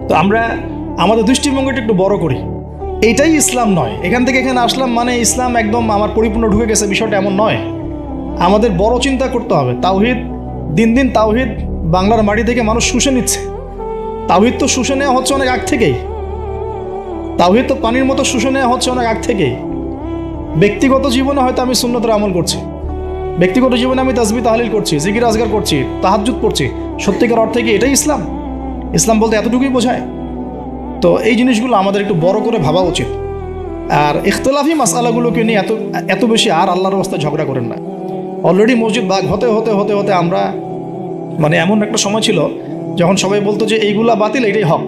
তো আমরা আমাদের দৃষ্টিভঙ্গিটা একটু বড় করি, এইটাই ইসলাম নয়। এখান থেকে এখানে আসলাম মানে ইসলাম একদম আমার পরিপূর্ণ ঢুকে গেছে, বিষয়টা এমন নয়। আমাদের বড় চিন্তা করতে হবে। তাওহীদ, দিন দিন তাওহীদ বাংলার মাটি থেকে মানুষ শুষে নিচ্ছে। তাওহীদ তো শুষে নেওয়া হচ্ছে অনেক আগ থেকেই, তাওহীদ তো পানির মতো শুষে নেওয়া হচ্ছে অনেক আগ থেকেই। ব্যক্তিগত জীবনে হয়তো আমি সুন্নতের আমল করছি, ব্যক্তিগত জীবনে আমি তাসবিহ তাহলিল করছি, জিকির আজগার করছি, তাহাজ্জুদ পড়ছি, সত্যিকার অর্থে কি এটাই ইসলাম? ইসলাম বলতে এতটুকুই বোঝায়? তো এই জিনিসগুলো আমাদের একটু বড় করে ভাবা উচিত। আর ইখতিলাফি মাসআলাগুলোকে নিয়ে এত বেশি আর আল্লাহর রাস্তায় ঝগড়া করেন না। অলরেডি মসজিদ ভাগ হতে হতে হতে হতে আমরা মানে এমন একটা সময় ছিল যখন সবাই বলতো যে এইগুলা বাতিল, এইটাই হক।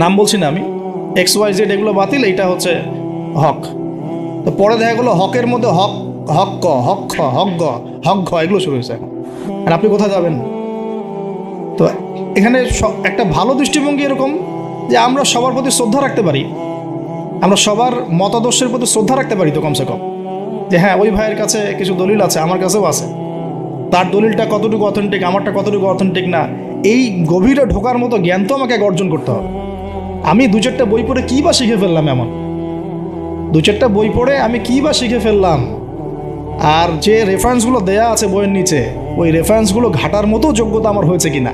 নাম বলছি না আমি, XYZ, এগুলো বাতিল, এইটা হচ্ছে হক। তো পরে দেখা গেলো হকের মধ্যে হক, হক ক, হক খ, হক গ, হক ঘ, এগুলো শুরু হয়েছে এখন। আর আপনি কোথায় যাবেন? তো এখানে একটা ভালো দৃষ্টিভঙ্গি এরকম যে আমরা সবার প্রতি শ্রদ্ধা রাখতে পারি, আমরা সবার মতাদর্শের প্রতি শ্রদ্ধা রাখতে পারি তো কমসে কম, যে হ্যাঁ ওই ভাইয়ের কাছে কিছু দলিল আছে, আমার কাছেও আছে, তার দলিলটা কতটুকু অথেন্টিক, আমারটা কতটুকু অথেন্টিক না, এই গভীরে ঢোকার মতো জ্ঞান তো আমাকে অর্জন করতে হবে। আমি দু চারটা বই পড়ে কী বা শিখে ফেললাম? এমন দু চারটা বই পড়ে আমি কী বা শিখে ফেললাম? আর যে রেফারেন্সগুলো দেয়া আছে বইয়ের নিচে, ওই রেফারেন্সগুলো ঘাটার মতো যোগ্যতা আমার হয়েছে কিনা?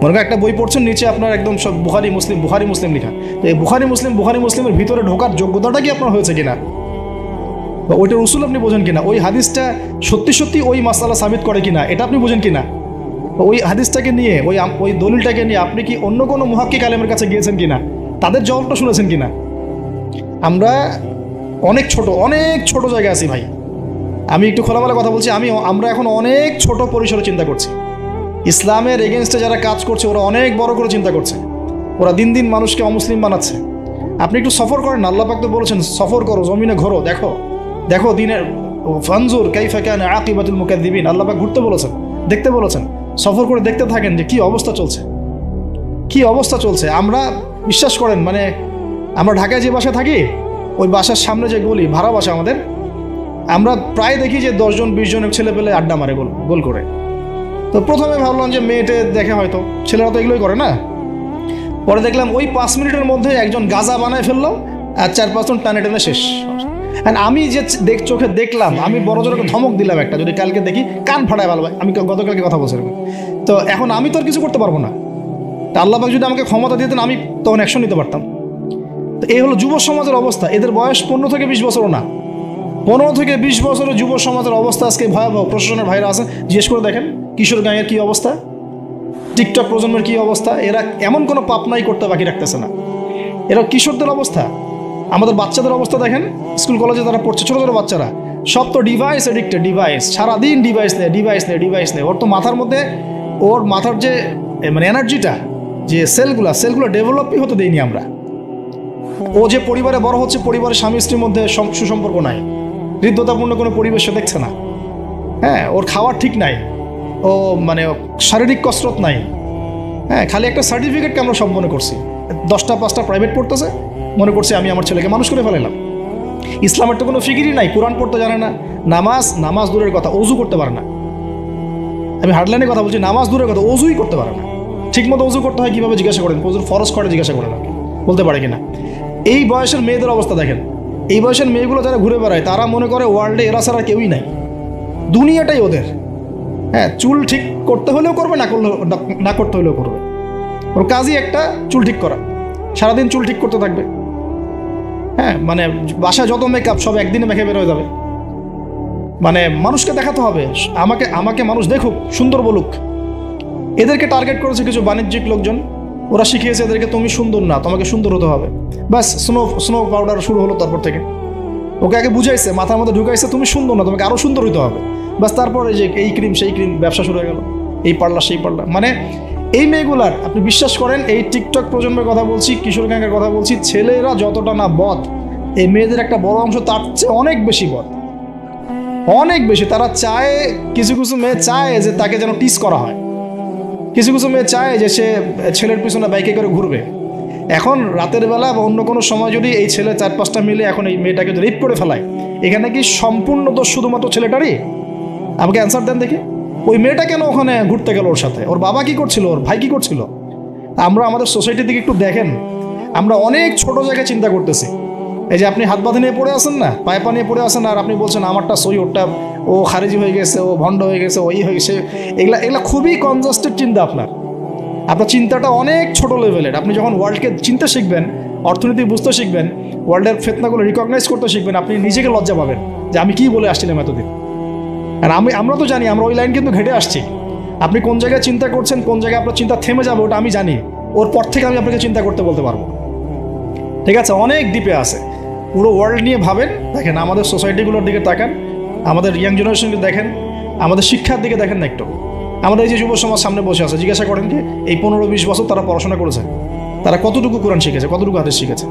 মনে করেন একটা বই পড়ছেন, নিচে আপনার একদম সব বুখারী মুসলিম লেখা, তো এই বুখারী মুসলিমের ভিতরে ঢোকার যোগ্যতাটা কি আপনার হয়েছে কিনা? বা ওইটার উসুল আপনি বোঝেন কিনা? ওই হাদিসটা সত্যি সত্যি ওই মাসআলা সাবিত করে কিনা এটা আপনি বোঝেন কিনা? ওই হাদিসটাকে নিয়ে, ওই দলিলটাকে নিয়ে আপনি কি অন্য কোনো মুহাক্কিক আলেমের কাছে গিয়েছেন কিনা? তাদের জবাবটা শুনেছেন কিনা? আমরা অনেক ছোট জায়গায় আছি ভাই। আমি একটু খোলামেলা কথা বলছি, আমরা এখন অনেক ছোট পরিসরে চিন্তা করছি। ইসলামের এগেনস্টে যারা কাজ করছে ওরা অনেক বড় করে চিন্তা করছে, ওরা দিন দিন মানুষকে অমুসলিম বানাচ্ছে। আপনি একটু সফর করেন, আল্লাহ পাক তো বলেছেন সফর করো, জমিনে ঘোরো, দেখো দিনের ফানজুর কাইফা কানা আকিবাতুল মুকাদ্দিবিন, আল্লাহ পাক ঘুরতে বলেছেন, দেখতে বলেছেন। সফর করে দেখতে থাকেন যে কি অবস্থা চলছে। আমরা বিশ্বাস করেন, মানে আমরা ঢাকায় যে বাসায় থাকি, ওই বাসার সামনে যে গলি, ভাড়া বাসা আমাদের, আমরা প্রায় দেখি যে 10 জন 20 জন ছেলে পেলে আড্ডা মারে গোল করে। তো প্রথমে ভাবলাম যে মেয়েটে দেখে হয়তো, ছেলেরা তো এগুলোই করে না, পরে দেখলাম ওই 5 মিনিটের মধ্যে একজন গাজা বানায় ফেললো, আর 4-5 জন টানে টেনে শেষ। আমি যে চোখে দেখলাম, আমি বড় জোরকে ধমক দিলাম একটা, যদি কালকে দেখি কান ফাটায় ভালো। আমি গতকালকে কথা বলছিলাম। তো এখন আমি তো আর কিছু করতে পারবো না। তা আল্লাহ পাক যদি আমাকে ক্ষমতা দিতেন, আমি তখন অ্যাকশন নিতে পারতাম। তো এই হলো যুব সমাজের অবস্থা। এদের বয়স 15 থেকে 20 বছরও না, 15 থেকে 20 বছরের যুব সমাজের অবস্থা আজকে ভয়াবহ। প্রশাসনের ভাইরা আছে, জিজ্ঞেস করে দেখেন কিশোর গাঁয়ের কী অবস্থা, টিকটক প্রজন্মের কী অবস্থা। এরা এমন কোনো পাপ নাই করতে বাকি রাখতেছে না। এরা কিশোরদের অবস্থা, আমাদের বাচ্চাদের অবস্থা দেখেন, স্কুল কলেজে তারা পড়ছে, ছোটো ছোটো বাচ্চারা সব তো ডিভাইস এডিক্টেড, ডিভাইস সারাদিন ডিভাইস নেই। ওর তো মাথার মধ্যে, ওর মাথার যে মানে এনার্জিটা, যে সেলগুলো ডেভেলপই হতে দেয়নি আমরা। ও যে পরিবারে বড় হচ্ছে, পরিবারের স্বামী স্ত্রীর মধ্যে সুসম্পর্ক নাই, হৃদ্যতাপূর্ণ কোনো পরিবেশ দেখছে না। হ্যাঁ, ওর খাওয়ার ঠিক নাই, ও মানে শারীরিক কসরত নাই। হ্যাঁ, খালি একটা সার্টিফিকেটকে আমরা সব মনে করছি। 10টা 5টা প্রাইভেট পড়তেছে, মনে করছি আমি আমার ছেলেকে মানুষ করে ফেলাইলাম। ইসলামের তো কোনো ফিকিরই নাই, কোরআন পড়তে জানে না, নামাজ দূরের কথা, অজু করতে পারে না। আমি হার্ডলাইনে কথা বলছি, নামাজ দূরের কথা, অজুই করতে পারে না। ঠিকমতো অজু করতে হয় কীভাবে জিজ্ঞাসা করেন, অজুর ফরজ করে জিজ্ঞাসা করেন, বলতে পারে কিনা। এই বয়সের মেয়েদের অবস্থা দেখেন। এই বয়সের মেয়েগুলো যারা ঘুরে বেড়ায়, তারা মনে করে ওয়ার্ল্ডে এরা ছাড়া কেউই নাই, দুনিয়াটাই ওদের। হ্যাঁ, চুল ঠিক করতে হলেও করবে, না করতে হলেও করবে। ওর কাজই একটা, চুল ঠিক করা, সারাদিন চুল ঠিক করতে থাকবে। হ্যাঁ, মানে বাসায় যত মেকআপ সব একদিনে মেখে বের হয়ে যাবে। মানে মানুষকে দেখাতে হবে, আমাকে মানুষ দেখুক, সুন্দর বলুক। এদেরকে টার্গেট করেছে কিছু বাণিজ্যিক লোকজন, ওরা শিখিয়েছে এদেরকে তুমি সুন্দর না, তোমাকে সুন্দর হতে হবে। ব্যাস, স্নো পাউডার শুরু হলো। তারপর থেকে ওকে আগে বুঝাইছে, মাথার মধ্যে ঢুকাইছে তুমি সুন্দর না, তোমাকে আরও সুন্দর হতে হবে। ব্যাস, তারপরে যে এই ক্রিম সেই ক্রিম, ব্যবসা শুরু হয়ে গেল, এই পার্লার সেই পার্লার। মানে এই মেয়েগুলার, আপনি বিশ্বাস করেন, এই টিকটক প্রজন্মের কথা বলছি, কিশোর গ্যাংয়ের কথা বলছি, ছেলেরা যতটা না বদ, এই মেয়েদের একটা বড় অংশ তার চেয়ে অনেক বেশি বদ, অনেক বেশি। তারা চায়, কিছু কিছু মেয়ে চায় যে তাকে যেন টিস করা হয়, কিছু কিছু মেয়ে চায় যে সে ছেলের পিছনে বাইকে করে ঘুরবে। এখন রাতের বেলা বা অন্য কোনো সময় যদি এই ছেলে 4-5টা মিলে এখন এই মেয়েটাকে রেপ করে ফেলায়, এখানে কি সম্পূর্ণ দোষ শুধুমাত্র ছেলেটারই? আমাকে অ্যান্সার দেন দেখি। ওই মেয়েটা কেন ওখানে ঘুরতে গেল ওর সাথে? ওর বাবা কি করছিল, ওর ভাই কি করছিল? আমরা আমাদের সোসাইটির দিকে একটু দেখেন, আমরা অনেক ছোট জায়গায় চিন্তা করতেছি। এই যে আপনি হাত বাঁধে নিয়ে পড়ে আসেন না, পায়ে পা নিয়ে পড়ে আসেন, আর আপনি বলছেন আমারটা সই, ওরটা ও খারিজি হয়ে গেছে, ও ভণ্ড হয়ে গেছে, ওই হয়ে গেছে। এগুলা খুবই কনজাস্টেড চিন্তা। আপনার চিন্তাটা অনেক ছোট লেভেলের। আপনি যখন ওয়ার্ল্ডকে চিনতে শিখবেন, অর্থনীতি বুঝতে শিখবেন, ওয়ার্ল্ডের ফেতনাগুলো রিকগনাইজ করতে শিখবেন, আপনি নিজেকে লজ্জা পাবেন যে আমি কি বলে আসছিলাম এতদিন। আর আমরা তো জানি, আমরা ওই লাইন কিন্তু ঘেটে আসছি। আপনি কোন জায়গায় চিন্তা করছেন, কোন জায়গায় আপনার চিন্তা থেমে যাবে, ওটা আমি জানি। ওর পর থেকে আমি আপনাকে চিন্তা করতে বলতে পারবো। ঠিক আছে, অনেক দ্বীপে আছে। পুরো ওয়ার্ল্ড নিয়ে ভাবেন, দেখেন আমাদের সোসাইটিগুলোর দিকে তাকান, আমাদের ইয়াং জেনারেশনকে দেখেন, আমাদের শিক্ষার দিকে দেখেন না একটু। আমাদের এই যে যুব সমাজ সামনে বসে আছে, জিজ্ঞাসা করেন যে এই 15-20 বছর তারা পড়াশোনা করেছে, তারা কতটুকু কোরআন শিখেছে, কতটুকু হাদিস শিখেছে।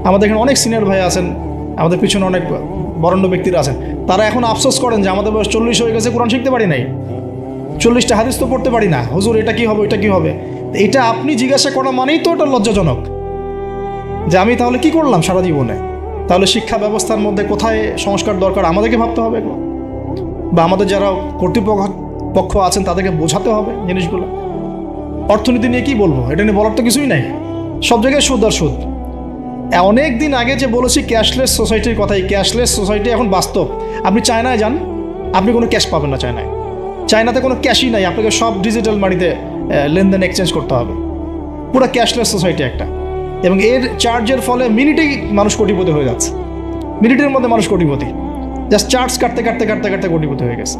আমাদের এখানে অনেক সিনিয়র ভাই আছেন, আমাদের পিছনে অনেক বরেণ্য ব্যক্তিরা আছেন, তারা এখন আফসোস করেন যে আমাদের বয়স 40 হয়ে গেছে, কোরআন শিখতে পারি নাই, 40টা হাদিস তো পড়তে পারি না, হুজুর এটা কি হবে, এটা কি হবে। এটা আপনি জিজ্ঞাসা করা মানেই তো এটা লজ্জাজনক যে আমি তাহলে কি করলাম সারা জীবনে। তাহলে শিক্ষা ব্যবস্থার মধ্যে কোথায় সংস্কার দরকার আমাদেরকে ভাবতে হবে, বা আমাদের যারা কর্তৃপক্ষ আছেন তাদেরকে বোঝাতে হবে জিনিসগুলো। অর্থনীতি নিয়ে কি বলবো, এটা নিয়ে বলার তো কিছুই নাই, সব জায়গায় সুদ আর সুদ। অনেক দিন আগে যে বলেছি ক্যাশলেস সোসাইটির কথাই, ক্যাশলেস সোসাইটি এখন বাস্তব। আপনি চায়নায় যান, আপনি কোনো ক্যাশ পাবেন না। চায়নাতে কোনো ক্যাশই নাই, আপনাকে সব ডিজিটাল মানিতে লেনদেন এক্সচেঞ্জ করতে হবে। পুরো ক্যাশলেস সোসাইটি একটা, এবং এর চার্জের ফলে মিনিটেই মানুষ কোটিপতি হয়ে যাচ্ছে। মিনিটের মধ্যে মানুষ কোটিপতি, জাস্ট চার্জ কাটতে কাটতে কাটতে কাটতে কোটিপতি হয়ে গেছে।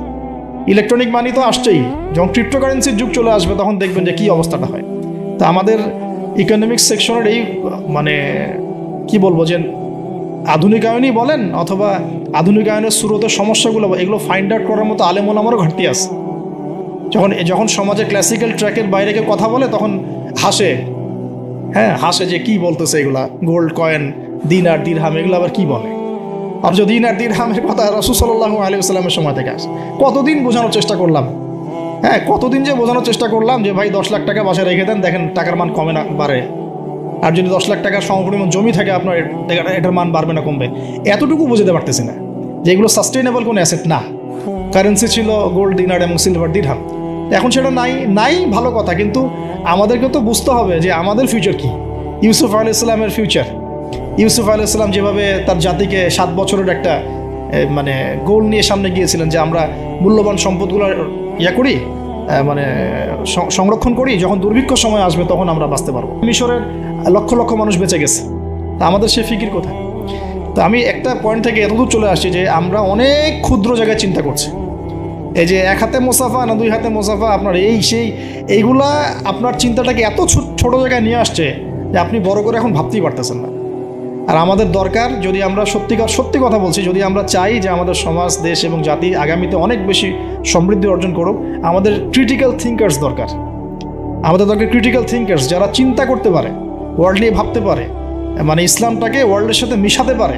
ইলেকট্রনিক মানি তো আসছেই, যখন ক্রিপ্টোকারেন্সির যুগ চলে আসবে তখন দেখবেন যে কী অবস্থাটা হয়। তা আমাদের ইকোনমিক্স সেকশনের এই মানে কি বলবো, যে আধুনিকায়নই বলেন অথবা আধুনিকায়নের শুরুতে সমস্যাগুলো, এগুলো ফাইন্ড আউট করার মতো আলেম ওলামারও ঘাটতি আছে। যখন সমাজে ক্লাসিক্যাল ট্র্যাকের বাইরে কেউ কথা বলে তখন হাসে, হ্যাঁ হাসে যে কি বলতেছে এগুলা, গোল্ড কয়েন, দিনার দিরহাম, এগুলো আবার কি বলে। আর যদি দিনার দিরহামের কথা রাসূল সাল্লাল্লাহু আলাইহি ওয়াসাল্লামের সময় থেকে আসে, কতদিন বোঝানোর চেষ্টা করলাম, হ্যাঁ কতদিন যে বোঝানোর চেষ্টা করলাম যে ভাই 10 লাখ টাকা বাসায় রেখে দেন, দেখেন টাকার মান কমে না বাড়ে। আর যদি 10 লাখ টাকার সমপরিমাণ জমি থাকে আপনার, এটার মান বাড়বে না কমবে। এতটুকু বুঝতে পারতেছি না যে এগুলো সাস্টেইনেবল কোনো অ্যাসেট না। কারেন্সি ছিল গোল্ড, দিনার এবং সিলভার, দিরহাম। এখন সেটা নাই ভালো কথা, কিন্তু আমাদেরকে তো বুঝতে হবে যে আমাদের ফিউচার কি। ইউসুফ আলাইহিসসালামের ফিউচার, ইউসুফ আলাইহিসসালাম যেভাবে তার জাতিকে 7 বছরের একটা মানে গোল নিয়ে সামনে গিয়েছিলেন যে আমরা মূল্যবান সম্পদগুলো করি, মানে সংরক্ষণ করি, যখন দুর্ভিক্ষ সময় আসবে তখন আমরা বাঁচতে পারবো। মিশরের লক্ষ লক্ষ মানুষ বেঁচে গেছে, তা আমাদের সে ফিকির কোথায়? তো আমি একটা পয়েন্ট থেকে এতদূর চলে আসছি যে আমরা অনেক ক্ষুদ্র জায়গায় চিন্তা করছি। এই যে 1 হাতে মোসাফা না 2 হাতে মোসাফা, আপনার এইগুলা আপনার চিন্তাটাকে এত ছোট জায়গায় নিয়ে আসছে যে আপনি বড় করে এখন ভাবতেই পারতেছেন না। আর আমাদের দরকার, যদি আমরা সত্যি কথা বলছি, যদি আমরা চাই যে আমাদের সমাজ, দেশ এবং জাতি আগামীতে অনেক বেশি সমৃদ্ধি অর্জন করুক, আমাদের ক্রিটিক্যাল থিঙ্কার্স দরকার। আমাদের দরকার ক্রিটিক্যাল থিঙ্কার্স, যারা চিন্তা করতে পারে, ওয়ার্ল্ড নিয়ে ভাবতে পারে, মানে ইসলামটাকে ওয়ার্ল্ডের সাথে মিশাতে পারে।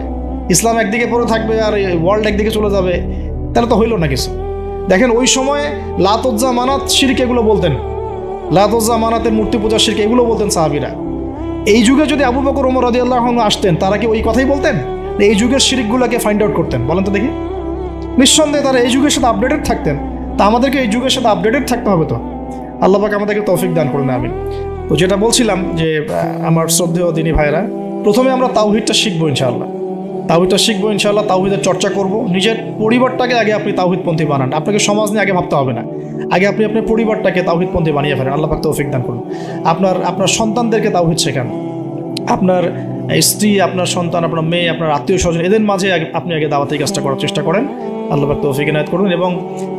ইসলাম একদিকে পড়ে থাকবে আর ওয়ার্ল্ড একদিকে চলে যাবে, তাহলে তো হইল না কিছু। দেখেন ওই সময় লাত উজ্জা মানাত শিরক এগুলো বলতেন, লাত উজ্জা মানাতের মূর্তি পূজা শিরক এগুলো বলতেন সাহাবীরা। এই যুগে যদি আবু বকর ওমর রাদিয়াল্লাহু আনহু আসতেন, তারা কি ওই কথাই বলতেন? এই যুগের শিরকগুলোকে ফাইন্ড আউট করতেন? বলেন তো দেখি। নিঃসন্দেহে তারা এই যুগের সাথে আপডেটেড থাকতেন। তা আমাদেরকে এই যুগের সাথে আপডেটেড থাকতে হবে। তো আল্লাহ পাক আমাদেরকে তৌফিক দান করুন, আমিন। তো যেটা বলছিলাম যে আমার শ্রদ্ধেয় দিনী ভাইরা, প্রথমে আমরা তাওহীদটা শিখবো ইনশাআল্লাহ, তাওহীদের চর্চা করব। নিজের পরিবারটাকে আগে আপনি তাওহীদপন্থী বানান, আপনাকে সমাজ নিয়ে আগে ভাবতে হবে না, আগে আপনি আপনার পরিবারটাকে তাওহীদপন্থী বানিয়ে ফেলেন। আল্লাহ পাক তৌফিক দান করুন। আপনার সন্তানদেরকে তাওহীদ শেখান, আপনার স্ত্রী, আপনার সন্তান, আপনার মেয়ে, আপনার আত্মীয় স্বজন, এদের মাঝে আপনি আগে দাওয়াতি কাজটা করার চেষ্টা করেন। আল্লাহ পাক তৌফিক ইনায়াত করুন। এবং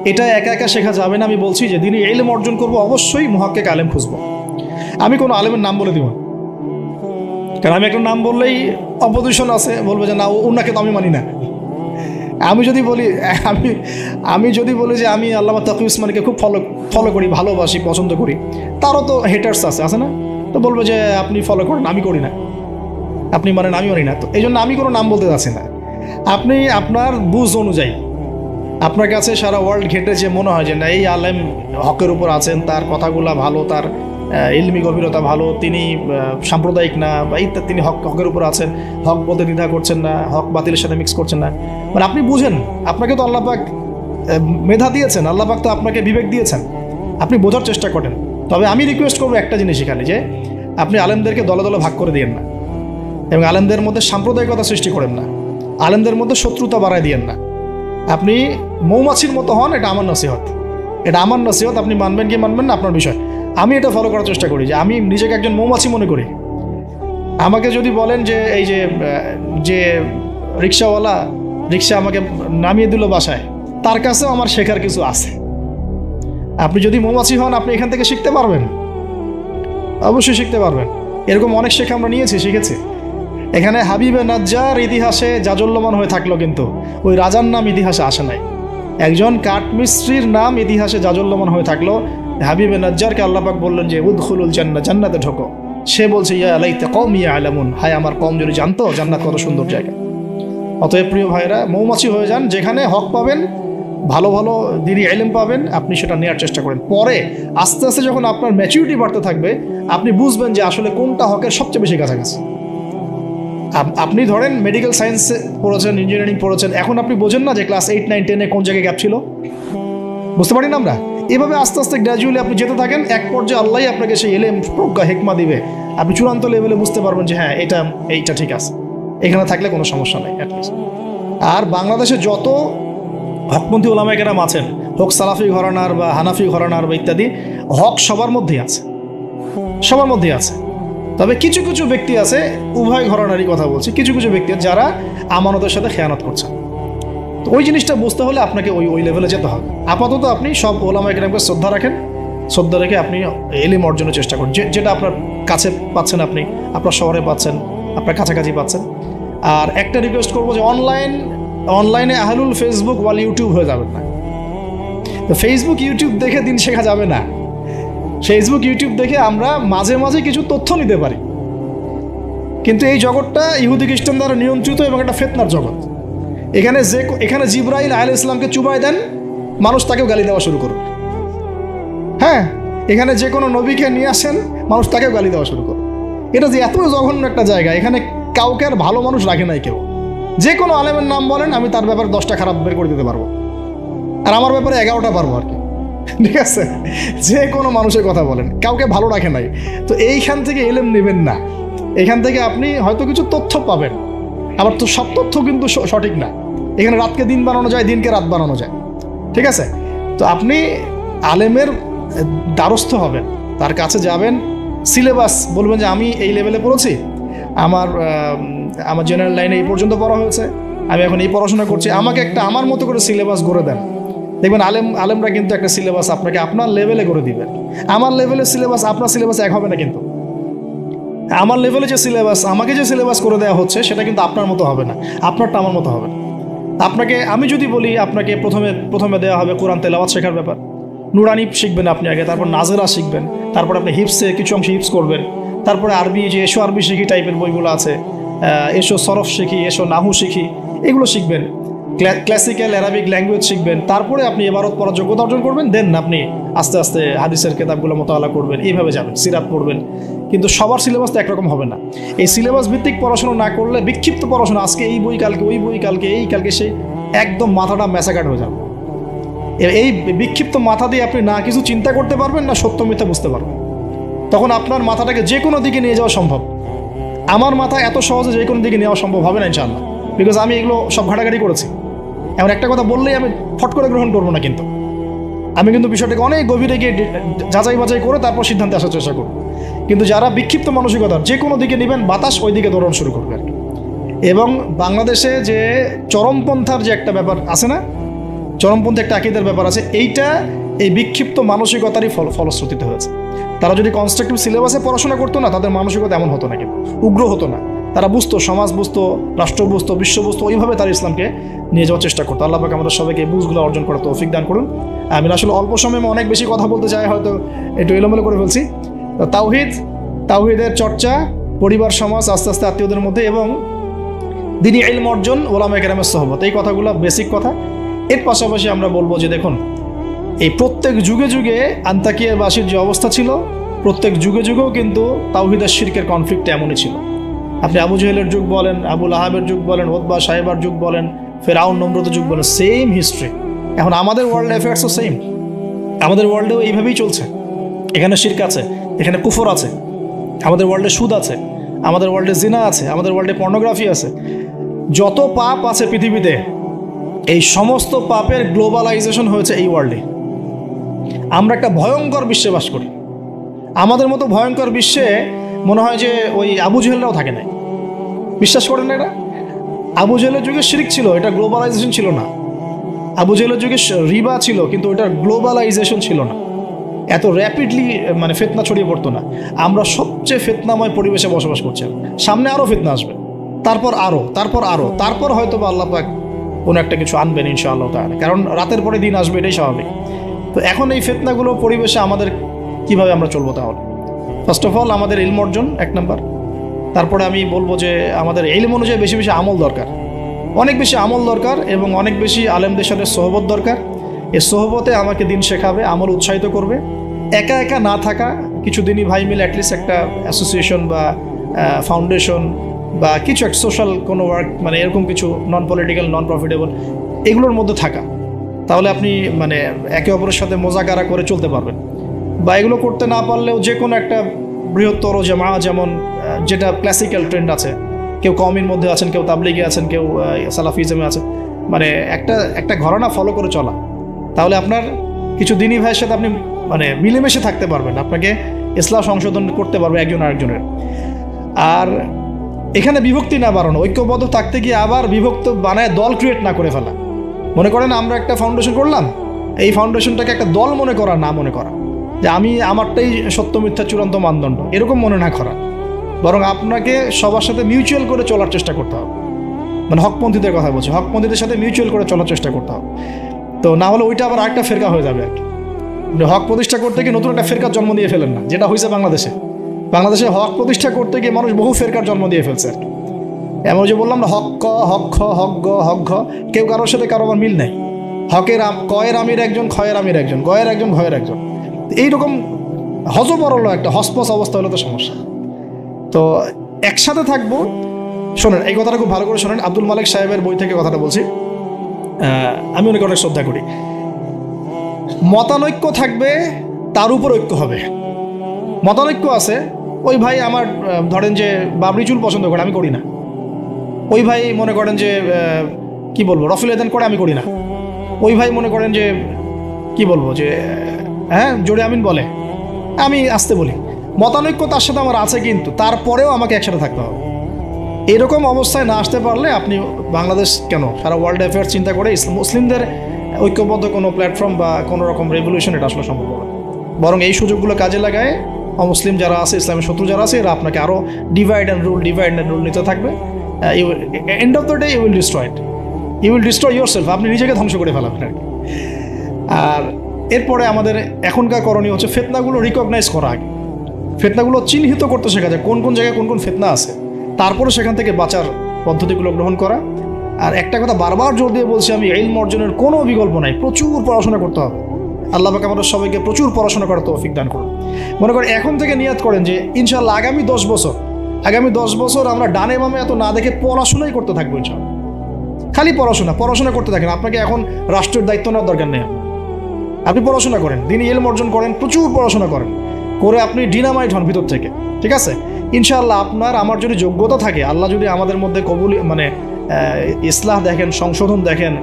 এটা একা একা শেখা যাবে না। আমি বলছি যে দিনই ইলম অর্জন করব, অবশ্যই মুহাক্কিক আলেম খুঁজবো। আমি কোনো আলেমের নাম বলে দিব, কারণ আমি একটা নাম বললেই অপোজিশন আছে, বলবে যে না ওনাকে তো আমি মানি না। আমি যদি বলি যে আমি আল্লামা তাকি উসমানীকে খুব ফলো করি, ভালোবাসি, পছন্দ করি, তারও তো হেটার্স আছে না? তো বলবে যে আপনি ফলো করেন, আমি করি না, আপনি মানেন, আমি মানি না। তো এই জন্য আমি কোনো নাম বলতে যাচ্ছি না। আপনি আপনার বুঝ অনুযায়ী, আপনার কাছে সারা ওয়ার্ল্ড ঘেটে যে মনে হয় যে না এই আলেম হকের উপর আছেন, তার কথাগুলা ভালো, তার ইলমি গভীরতা ভালো, তিনি সাম্প্রদায়িক না বা ইত্যাদি, তিনি হকের উপর আছেন, হক বলতে দ্বিধা করছেন না, হক বাতিলের সাথে মিক্স করছেন না, মানে আপনি বুঝেন, আপনাকে তো আল্লাহ পাক মেধা দিয়েছেন, আল্লাহ পাক তো আপনাকে বিবেক দিয়েছেন, আপনি বোঝার চেষ্টা করেন। তবে আমি রিকোয়েস্ট করবো একটা জিনিস এখানে, যে আপনি আলেমদেরকে দলে দলে ভাগ করে দিয়েন না, এবং আলেমদের মধ্যে সাম্প্রদায়িকতা সৃষ্টি করেন না, আলেমদের মধ্যে শত্রুতা বাড়ায় দিয়েন না। আপনি মৌমাছির মতো হন, এটা আমার নসিহত, আপনি মানবেন কি মানবেন না আপনার বিষয়। আমি এটা ফলো করার চেষ্টা করি, যে আমি নিজেকে একজন মৌমাছি মনে করি। আমাকে যদি বলেন যে এই যে রিক্সাওয়ালা রিক্সা আমাকে নামিয়ে দিল বাসায়, তার কাছেও আমার শেখার কিছু আছে। আপনি যদি মৌমাছি হন, আপনি এখান থেকে শিখতে পারবেন, অবশ্যই শিখতে পারবেন। এরকম অনেক শেখা আমরা শিখেছি। এখানে হাবিবে নাজ্জার ইতিহাসে জাজল্যমান হয়ে থাকলো, কিন্তু ওই রাজার নাম ইতিহাসে আসে নাই। একজন কাঠমিস্ত্রির নাম ইতিহাসে জাজল্যমান হয়ে থাকলো। হাবিবে নাজ্জারকে আল্লাহ পাক বললেন যে উদখুলুল জান্নাহ, জান্নাতে ঢোকো। সে বলছে ইয়া লাইতা কওমি ইয়ালামুন, হায় আমার কওম যদি জানতো জান্নাত কত সুন্দর জায়গা। অতএব প্রিয় ভাইরা, মৌমাছি হয়ে যান, যেখানে হক পাবেন, ভালো ভালো দিনই ইলম পাবেন, আপনি সেটা নেওয়ার চেষ্টা করেন। পরে আস্তে আস্তে যখন আপনার ম্যাচুরিটি বাড়তে থাকবে, আপনি বুঝবেন যে আসলে কোনটা হকের সবচেয়ে বেশি কাছাকাছি। আপনি ধরেন মেডিকেল সায়েন্স পড়েছেন, ইঞ্জিনিয়ারিং পড়েছেন, এখন আপনি বোঝেন না যে ক্লাস 8, 9, 10-এ কোন জায়গায় গ্যাপ ছিল? বুঝতে পারি না আমরা? এভাবে আস্তে আস্তে গ্র্যাজুয়ালি আপনি যেতে থাকেন, এক পর্যায়ে আল্লাহই আপনাকে সেই এলেম, প্রজ্ঞা, হেকমা দিবে। আপনি চূড়ান্ত লেভেলে বুঝতে পারবেন যে হ্যাঁ এইটা ঠিক আছে, এখানে থাকলে কোনো সমস্যা নেই অ্যাটলিস্ট। আর বাংলাদেশে যত হকপন্থী ওলামায়ে কেরাম আছেন, হোক সালাফি ঘরানার বা হানাফি ঘরানার বা ইত্যাদি, হক সবার মধ্যেই আছে, সবার মধ্যেই আছে। তবে কিছু কিছু ব্যক্তি আছে, উভয় ঘরানারই কথা বলছি, কিছু কিছু ব্যক্তি যারা আমানতের সাথে খেয়ানত করছে। তো ওই জিনিসটা বুঝতে হলে আপনাকে ওই লেভেলে যেতে হবে। আপাতত আপনি সব ওলামায়ে কেরামকে শ্রদ্ধা রাখেন, শ্রদ্ধা রেখে আপনি ইলম অর্জনের চেষ্টা করেন, যেটা আপনার কাছে পাচ্ছেন, আপনি আপনার শহরে পাচ্ছেন, আপনার কাছাকাছি পাচ্ছেন। আর একটা রিকোয়েস্ট করবো যে অনলাইনে আহলুল ফেসবুক ওয়াল ইউটিউব হয়ে যাবেন না। তো ফেসবুক ইউটিউব দেখে দিন শেখা যাবে না। ফেসবুক ইউটিউব দেখে আমরা মাঝে মাঝে কিছু তথ্য নিতে পারি, কিন্তু এই জগৎটা ইহুদি খ্রিস্টান দ্বারা নিয়ন্ত্রিত এবং একটা ফিতনার জগৎ। এখানে জিবরাইল আলাইহিস সালামকে চুবাই দেন, মানুষ তাকেও গালি দেওয়া শুরু করুন। হ্যাঁ, এখানে যে কোনো নবীকে নিয়ে আসেন, মানুষ তাকেও গালি দেওয়া শুরু করুন। এটা যে এত জঘন্য একটা জায়গা, এখানে কাউকে আর ভালো মানুষ রাখে নাই কেউ। যে কোনো আলেমের নাম বলেন, আমি তার ব্যাপারে 10টা খারাপ বের করে দিতে পারবো, আর আমার ব্যাপারে 11টা পারবো আর কি। ঠিক আছে, যে কোনো মানুষের কথা বলেন, কাউকে ভালো রাখে নাই। তো এইখান থেকে এলেম নেবেন না। এখান থেকে আপনি হয়তো কিছু তথ্য পাবেন, আবার তো সব তথ্য কিন্তু সঠিক না। এখানে রাতকে দিন বানানো যায়, দিনকে রাত বানানো যায়। ঠিক আছে, তো আপনি আলেমের দ্বারস্থ হবেন, তার কাছে যাবেন, সিলেবাস বলবেন যে আমি এই লেভেলে পড়েছি, আমার জেনারেল লাইনে এই পর্যন্ত পড়া হয়েছে, আমি এখন এই পড়াশোনা করছি, আমাকে একটা আমার মতো করে সিলেবাস গড়ে দেন। দেখবেন আলেমরা কিন্তু একটা সিলেবাস আপনাকে আপনার লেভেলে করে দিবেন। আমার লেভেলের সিলেবাস আপনার সিলেবাস এক হবে না, কিন্তু আমার লেভেলে যে সিলেবাস, আমাকে যে সিলেবাস করে দেওয়া হচ্ছে সেটা কিন্তু আপনার মতো হবে না, আপনারটা আমার মতো হবে না। আপনাকে আমি যদি বলি, আপনাকে প্রথমে দেওয়া হবে কোরআন তেলাওয়াত শেখার ব্যাপার, নুরানি শিখবেন আপনি আগে, তারপর নাজেরা শিখবেন, তারপর আপনি হিপসে কিছু অংশ হিপস করবেন, তারপরে আরবি, যে এসো আরবি শিখি টাইপের বইগুলো আছে, এসো সরফ শিখি, এসো নাহু শিখি, এগুলো শিখবেন, ক্লাসিক্যাল অ্যারাবিক ল্যাঙ্গুয়েজ শিখবেন, তারপরে আপনি এবারত পড়ার যোগ্যতা অর্জন করবেন, দেন আপনি আস্তে আস্তে হাদিসের কিতাবগুলো মোতালা করবেন, এইভাবে যাবেন, সিরাত পড়বেন। কিন্তু সবার সিলেবাস তো একরকম হবে না। এই সিলেবাস ভিত্তিক পড়াশোনা না করলে বিক্ষিপ্ত পড়াশোনা, আজকে এই বই, কালকে ওই বই, কালকে সেই, একদম মাথাটা ম্যাসাকাট হয়ে যাবে। এই বিক্ষিপ্ত মাথা দিয়ে আপনি না কিছু চিন্তা করতে পারবেন, না সত্য মিথ্যা বুঝতে পারবেন। তখন আপনার মাথাটাকে যে কোনো দিকে নিয়ে যাওয়া সম্ভব। আমার মাথা এত সহজে যে কোনো দিকে নেওয়া সম্ভব হবে না ইনশাআল্লাহ, বিকজ আমি এগুলো সব ঘাটাঘাটি করেছি। এমন একটা কথা বললেই আমি ফট করে গ্রহণ করবো না, কিন্তু আমি কিন্তু বিষয়টাকে অনেক গভীরে গিয়ে যাচাই বাছাই করে তারপর সিদ্ধান্তে আসার চেষ্টা করব। কিন্তু যারা বিক্ষিপ্ত মানসিকতার, যে কোনো দিকে নেবেন, বাতাস ওই দিকে দৌড়ানো শুরু করবে আর কি। এবং বাংলাদেশে যে চরমপন্থার যে একটা ব্যাপার আছে না, চরমপন্থী একটা আকীদার ব্যাপার আছে, এইটা এই বিক্ষিপ্ত মানসিকতারই ফলশ্রুতিতে হয়েছে। তারা যদি কনস্ট্রাকটিভ সিলেবাসে পড়াশোনা করতো না, তাদের মানসিকতা এমন হতো না, কিন্তু উগ্র হতো না। তারা বুঝতো, সমাজ বুঝতো, রাষ্ট্র বুঝতো, বিশ্ব বুঝতো, ওইভাবে তারা ইসলামকে নিয়ে যাওয়ার চেষ্টা করতো। আল্লাহ পাক আমাদের সবাইকে এই বুঝগুলো অর্জন করার তৌফিক দান করুন। আমি আসলে অল্প সময়ে অনেক বেশি কথা বলতে চাই, হয়তো একটু এলোমেলো করে ফেলছি। তাওহীদের চর্চা, পরিবার সমাজ, আস্তে আস্তে আত্মীয়দের মধ্যে, এবং দ্বীনি ইলম অর্জন, ওলামায়ে কেরামের সোহবত, এই কথাগুলো বেসিক কথা। এর পাশাপাশি আমরা বলবো যে দেখুন, এই প্রত্যেক যুগে যুগে আন্তাকিয়াবাসীর যে অবস্থা ছিল, প্রত্যেক যুগে যুগেও কিন্তু তাওহীদ আর শিরকের কনফ্লিক্ট এমনই ছিল। আপনি আবু জেহেলের যুগ বলেন, আবু লাহাবের যুগ বলেন, উতবা সাহেবার যুগ বলেন, ফেরাউন নমরুদের যুগ বলেন, সেম হিস্ট্রি। এখন আমাদের ওয়ার্ল্ড অ্যাফেয়ার্সও সেম, আমাদের ওয়ার্ল্ডেও এইভাবেই চলছে। এখানে শিরক আছে, এখানে কুফর আছে, আমাদের ওয়ার্ল্ডে সুদ আছে, আমাদের ওয়ার্ল্ডে জিনা আছে, আমাদের ওয়ার্ল্ডে পর্নোগ্রাফি আছে। যত পাপ আছে পৃথিবীতে, এই সমস্ত পাপের গ্লোবালাইজেশন হয়েছে এই ওয়ার্ল্ডে। আমরা একটা ভয়ঙ্কর বিশ্বে বাস করি। আমাদের মতো ভয়ঙ্কর বিশ্বে মনে হয় যে ওই আবু জেহেলরাও থাকে না। বিশ্বাস করেন না এটা? আবু জেহেলের যুগে শিরক ছিল, এটা গ্লোবালাইজেশন ছিল না। আবু জেহেলের যুগে রিবা ছিল, কিন্তু ওটার গ্লোবালাইজেশন ছিল না। এত র্যাপিডলি মানে ফিতনা ছড়িয়ে পড়তো না। আমরা সবচেয়ে ফিতনাময় পরিবেশে বসবাস করছি। সামনে আরও ফিতনা আসবে, তারপর হয়তো বা আল্লাহ পাক কোনো একটা কিছু আনবেন ইনশাআল্লাহ তাআলা, কারণ রাতের পরে দিন আসবে, এটাই স্বাভাবিক। তো এখন এই ফিতনাগুলো পরিবেশে আমাদের কিভাবে আমরা চলবো? তাহলে ফার্স্ট অফ অল আমাদের ইলম অর্জন এক নাম্বার। তারপরে আমি বলবো যে আমাদের ইলম অনুযায়ী বেশি বেশি আমল দরকার, অনেক বেশি আমল দরকার, এবং অনেক বেশি আলেমদের সাথে সোহবত দরকার। এই সোহবতে আমাকে দিন শেখাবে, আমল উৎসাহিত করবে। একা একা না থাকা, কিছু দিনই ভাই মিলে অ্যাটলিস্ট একটা অ্যাসোসিয়েশন বা ফাউন্ডেশন বা কিছু একটা সোশ্যাল কোনো ওয়ার্ক, মানে এরকম কিছু নন পলিটিক্যাল, নন প্রফিটেবল, এগুলোর মধ্যে থাকা, তাহলে আপনি মানে একে অপরের সাথে মোজাকারা করে চলতে পারবেন। বা এগুলো করতে না পারলেও যে কোনো একটা বৃহত্তর জামা, যেমন যেটা ক্লাসিক্যাল ট্রেন্ড আছে, কেউ কওমির মধ্যে আছেন, কেউ তাবলিগে আছেন, কেউ সালাফিজমে আছেন, মানে একটা ঘরানা ফলো করে চলা, তাহলে আপনার কিছু দিনী ভাইয়ের সাথে আপনি মানে মিলেমিশে থাকতে পারবেন, আপনাকে ইসলাম সংশোধন করতে পারবে একজন আরেকজনের। আর এখানে বিভক্তি না বাড়ানো, ঐক্যবদ্ধ থাকতে গিয়ে আবার বিভক্ত বানায় দল ক্রিয়েট না করে ফেলা। মনে করেন আমরা একটা ফাউন্ডেশন করলাম, এই ফাউন্ডেশনটাকে একটা দল মনে করা, না মনে করা যে আমি আমারটাই সত্য মিথ্যা চূড়ান্ত মানদণ্ড, এরকম মনে না করা, বরং আপনাকে সবার সাথে মিউচুয়াল করে চলার চেষ্টা করতে হবে। মানে হকপন্থীদের কথা বলছি, হকপন্থীদের সাথে মিউচুয়াল করে চলার চেষ্টা করতে হবে। তো না হলে ওইটা আবার আরেকটা ফেরকা হয়ে যাবে আর কি। হক প্রতিষ্ঠা করতে গিয়ে নতুন একটা ফেরকার জন্ম দিয়ে ফেলেন না, যেটা হয়েছে বাংলাদেশে হক প্রতিষ্ঠা করতে গিয়ে মানুষ বহু ফেরকার জন্ম দিয়ে ফেলছে আর কি। এমন যে বললাম না, হক ক, হক খ, হক গ, হক ঘ, কেউ কারোর সাথে কারো আবার মিল নেই। কয়ের আমির একজন, খয়ের আমির একজন, গয়ের একজন, ঘয়ের একজন, এইরকম হজবরল একটা হসপস অবস্থা হলো তো সমস্যা। তো একসাথে থাকবো। শোনেন, এই কথাটা খুব ভালো করে শোনেন, আব্দুল মালিক সাহেবের বই থেকে কথাটা বলছি। আমি অনেক শ্রদ্ধা করি। মতানৈক্য থাকবে, তার উপর ঐক্য হবে। মতানৈক্য আছে, ওই ভাই আমার ধরেন যে বাবরি চুল পছন্দ করে, আমি করি না। ওই ভাই মনে করেন যে কি বলবো রফিল এদান করে, আমি করি না। ওই ভাই মনে করেন যে কি বলবো যে হ্যাঁ জোরে আমিন বলে, আমি আসতে বলি। মতানৈক্য তার সাথে আমার আছে, কিন্তু তারপরেও আমাকে একসাথে থাকতে হবে। এরকম অবস্থায় না আসতে পারলে আপনি বাংলাদেশ কেন সারা ওয়ার্ল্ড অ্যাফেয়ার্স চিন্তা করে মুসলিমদের ঐক্যবদ্ধ কোনো প্ল্যাটফর্ম বা কোনো রকম রেভলিউশন এটা আসলে সম্ভব হবে। বরং এই সুযোগগুলো কাজে লাগায় অমুসলিম যারা আছে, ইসলামের শত্রু যারা আছে, এরা আপনাকে আরও ডিভাইড অ্যান্ড রুল নিতে থাকবে। End of the day you will destroy it, you will destroy yourself, আপনি নিজেকে ধ্বংস করে ফেলাবেন আর কি। আর এরপরে আমাদের এখনকার করণীয় হচ্ছে ফিতনাগুলো রিকগনাইজ করা, আগে ফিতনাগুলো চিহ্নিত করতে শেখা যায়, কোন কোন জায়গায় কোন কোন ফিতনা আছে, তারপরে সেখান থেকে বাঁচার পদ্ধতিগুলো গ্রহণ করা। আর একটা কথা বারবার জোর দিয়ে বলছি আমি, ইলম অর্জনের কোনো বিকল্প নাই, প্রচুর পড়াশোনা করতে হবে। আল্লাহ পাক আমাদের সবাইকে প্রচুর পড়াশোনা করার তৌফিক দান করুন। মনে করেন এখন থেকে নিয়াত করেন যে ইনশাআল্লাহ আগামী 10 বছর আমরা ডানে বামে এত না দেখে পড়াশোনাই করতে থাকবো ইনশাআল্লাহ। খালি পড়াশোনা করতে থাকেন। আপনাকে এখন রাষ্ট্রের দায়িত্ব নেওয়ার দরকার নেই, আপনি পড়াশোনা করেন, দিনই ইলম অর্জন করেন, প্রচুর পড়াশোনা করেন, করে আপনি ডিনামাইট হন ভিতর থেকে, ঠিক আছে? ইনশাআল্লাহ আপনার আমার যদি যোগ্যতা থাকে, আল্লাহ যদি আমাদের মধ্যে কবুল মানে ইসলাহ দেখেন, সংশোধন দেখেন,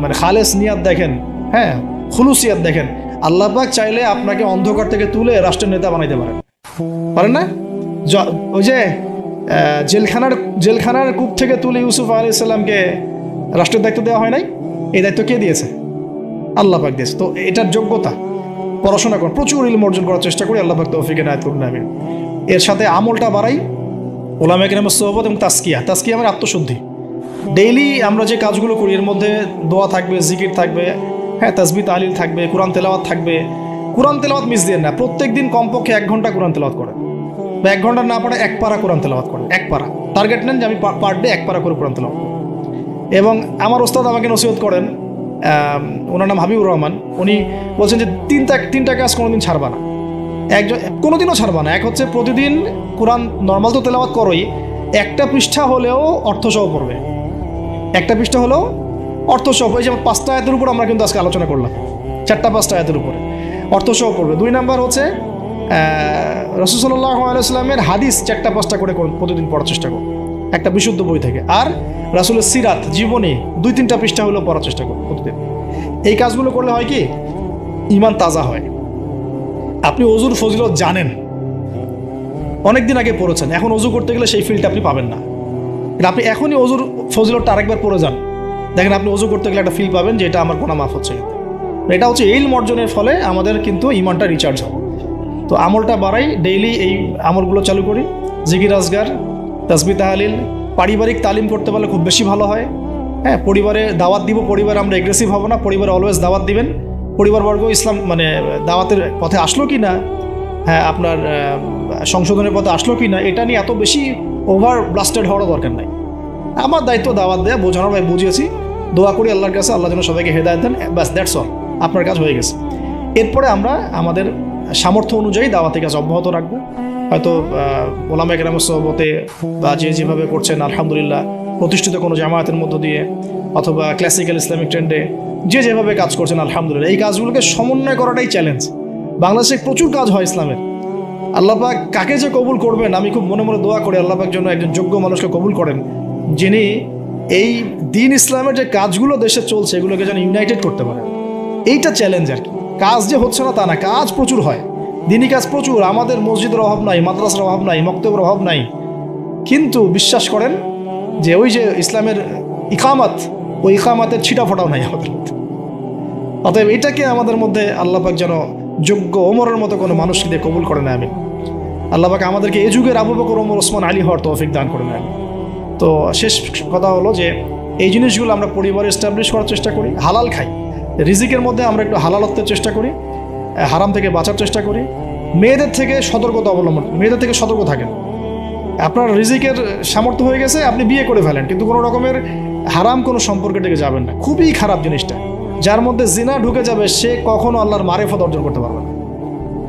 মানে খালেস নিয়াত দেখেন, হ্যাঁ খুলুসিয়াত দেখেন, আল্লাহ পাক চাইলে আপনাকে অন্ধকার থেকে তুলে রাষ্ট্রের নেতা বানাইতে পারেন না? ওই যে জেলখানার কূপ থেকে তুলে ইউসুফ আলাইহিস সালামকে রাষ্ট্রের দায়িত্ব দেওয়া হয় নাই? এই দায়িত্ব কে দিয়েছে? আল্লাহ পাক দিয়েছে। তো এটার যোগ্যতা, পড়াশোনা করুন, প্রচুর ইলম অর্জন করার চেষ্টা করি, আল্লাহ পাক তৌফিক এনায়েত করুন আমিন। এর সাথে আমলটা বাড়াই, ওলামায়ে কেরামের সোহবত এবং তাজকিয়া মানে আত্মশুদ্ধি। ডেইলি আমরা যে কাজগুলো করি এর মধ্যে দোয়া থাকবে, জিকির থাকবে, হ্যাঁ তাসবিহ তাহলিল থাকবে, কোরআন তেলাওয়াত থাকবে। কোরআন তেলাওয়াত মিস দিয়ে না, প্রত্যেক দিন কমপক্ষে 1 ঘন্টা কোরআন তেলাওয়াত করেন, বা 1 ঘন্টা না পড়ে 1 পারা কোরআন তেলাওয়াত করেন। 1 পারা টার্গেট নেন যে আমি পার ডে 1 পারা করে কোরআন তেলাওয়াত করব। এবং আমার ওস্তাদ আমাকে নসিহত করেন, ওনার নাম হাবিবুর রহমান, উনি বলছেন যে তিনটা কাজ কোনোদিন ছাড়বা না, কোনোদিনও ছাড়বা না। এক হচ্ছে প্রতিদিন কোরআন নর্মাল তো তেলাওয়াত করোই, একটা পৃষ্ঠা হলেও অর্থসহ পড়বে, একটা পৃষ্ঠা হলেও অর্থসহ। এই যে 5টা আয়াতের উপর আমরা কিন্তু আজকে আলোচনা করলাম, 4-5টা আয়াতের উপরে অর্থসহ পড়বে। 2 নাম্বার হচ্ছে রাসূল সাল্লাল্লাহু আলাইহি ওয়াসাল্লামের হাদিস 4-5টা করে প্রতিদিন পড়ার চেষ্টা করো, একটা বিশুদ্ধ বই থেকে। আর রাসূলের সিরাত জীবনী 2-3টা পৃষ্ঠা হলেও পড়ার চেষ্টা করো প্রতিদিন। এই কাজগুলো করলে হয় কি, ঈমান তাজা হয়। আপনি ওযুর ফজিলত জানেন, অনেকদিন আগে পড়েছেন, এখন ওযু করতে গেলে সেই ফিলটা আপনি পাবেন না। আপনি এখনই ওযুর ফজিলতটা আরেকবার পড়ে যান, দেখেন আপনি ওযু করতে গেলে একটা ফিল পাবেন যে এটা আমার গুনাহ মাফ হচ্ছে। এটা হচ্ছে ইলম অর্জনের ফলে আমাদের কিন্তু ঈমানটা রিচার্জ হয়। তো আমলটা বাড়াই, ডেইলি এই আমলগুলো চালু করি, জিকির আজগার, তাসবিহ তাহলিল। পারিবারিক তালিম করতে পারলে খুব বেশি ভালো হয়। হ্যাঁ, পরিবারে দাওয়াত দিব, পরিবারে আমরা এগ্রেসিভ হব না, পরিবারে অলওয়েজ দাওয়াত দিবেন। পরিবারবর্গ ইসলাম মানে দাওয়াতের পথে আসলো কি না, হ্যাঁ আপনার সংশোধনের পথে আসলো কি না, এটা নিয়ে এত বেশি ওভার ব্লাস্টেড হওয়ার দরকার নাই। আমার দায়িত্ব দাওয়াত দেয়া, বোঝানোর ভাই বুঝিয়েছি, দোয়া করি আল্লাহর কাছে, আল্লাহ যেন সবাইকে হেদায়েত দেন, ব্যাস দ্যাটস অল, আপনার কাজ হয়ে গেছে। এরপরে আমরা আমাদের সামর্থ্য অনুযায়ী দাওয়াতি কাজ অব্যাহত রাখবো। হয়তো ওলামায়ে কেরামের সোহবতে বা যে যেভাবে করছেন আলহামদুলিল্লাহ, প্রতিষ্ঠিত কোনো জামায়াতের মধ্য দিয়ে অথবা ক্লাসিক্যাল ইসলামিক ট্রেন্ডে যে যেভাবে কাজ করছেন আলহামদুলিল্লাহ, এই কাজগুলোকে সমন্বয় করাটাই চ্যালেঞ্জ। বাংলাদেশে প্রচুর কাজ হয় ইসলামের, আল্লাহ পাক কাকে যে কবুল করবেন, আমি খুব মনে মনে দোয়া করি আল্লাহ পাক যেন একজন যোগ্য মানুষকে কবুল করেন, যিনি এই দিন ইসলামের যে কাজগুলো দেশে চলছে এগুলোকে যেন ইউনাইটেড করতে পারেন। এইটা চ্যালেঞ্জ আর কি। কাজ যে হচ্ছে না তা না, কাজ প্রচুর হয়, দিনই কাজ প্রচুর। আমাদের মসজিদের অভাব নাই, মাদ্রাসার অভাব নাই, মক্তবের অভাব নাই, কিন্তু বিশ্বাস করেন যে ওই যে ইসলামের ইকামাত, ওই ইকামাতের ছিটা ফোটাও নাই আমাদের মধ্যে। অতএব এটাকে আমাদের মধ্যে আল্লাহ পাক যেন যোগ্য ওমরের মতো কোনো মানুষকে দিয়ে কবুল করে না। আমি আল্লাহ পাক আমাদেরকে এই যুগের আবু বকর, ওমর, ওসমান, আলী হওয়ার তৌফিক দান করে না। তো শেষ কথা হলো যে এই জিনিসগুলো আমরা পরিবারে এস্টাবলিশ করার চেষ্টা করি, হালাল খাই, রিজিকের মধ্যে আমরা একটু হালালত্বের চেষ্টা করি, হারাম থেকে বাঁচার চেষ্টা করি। মেয়েদের থেকে সতর্কতা অবলম্বন, মেয়েদের থেকে সতর্ক থাকেন। আপনার রিজিকের সামর্থ্য হয়ে গেছে, আপনি বিয়ে করে ফেলেন, কিন্তু কোনো রকমের হারাম কোনো সম্পর্কের দিকে যাবেন না। খুবই খারাপ জিনিসটা। যার মধ্যে জিনা ঢুকে যাবে সে কখনো আল্লাহর মারেফত অর্জন করতে পারবে না।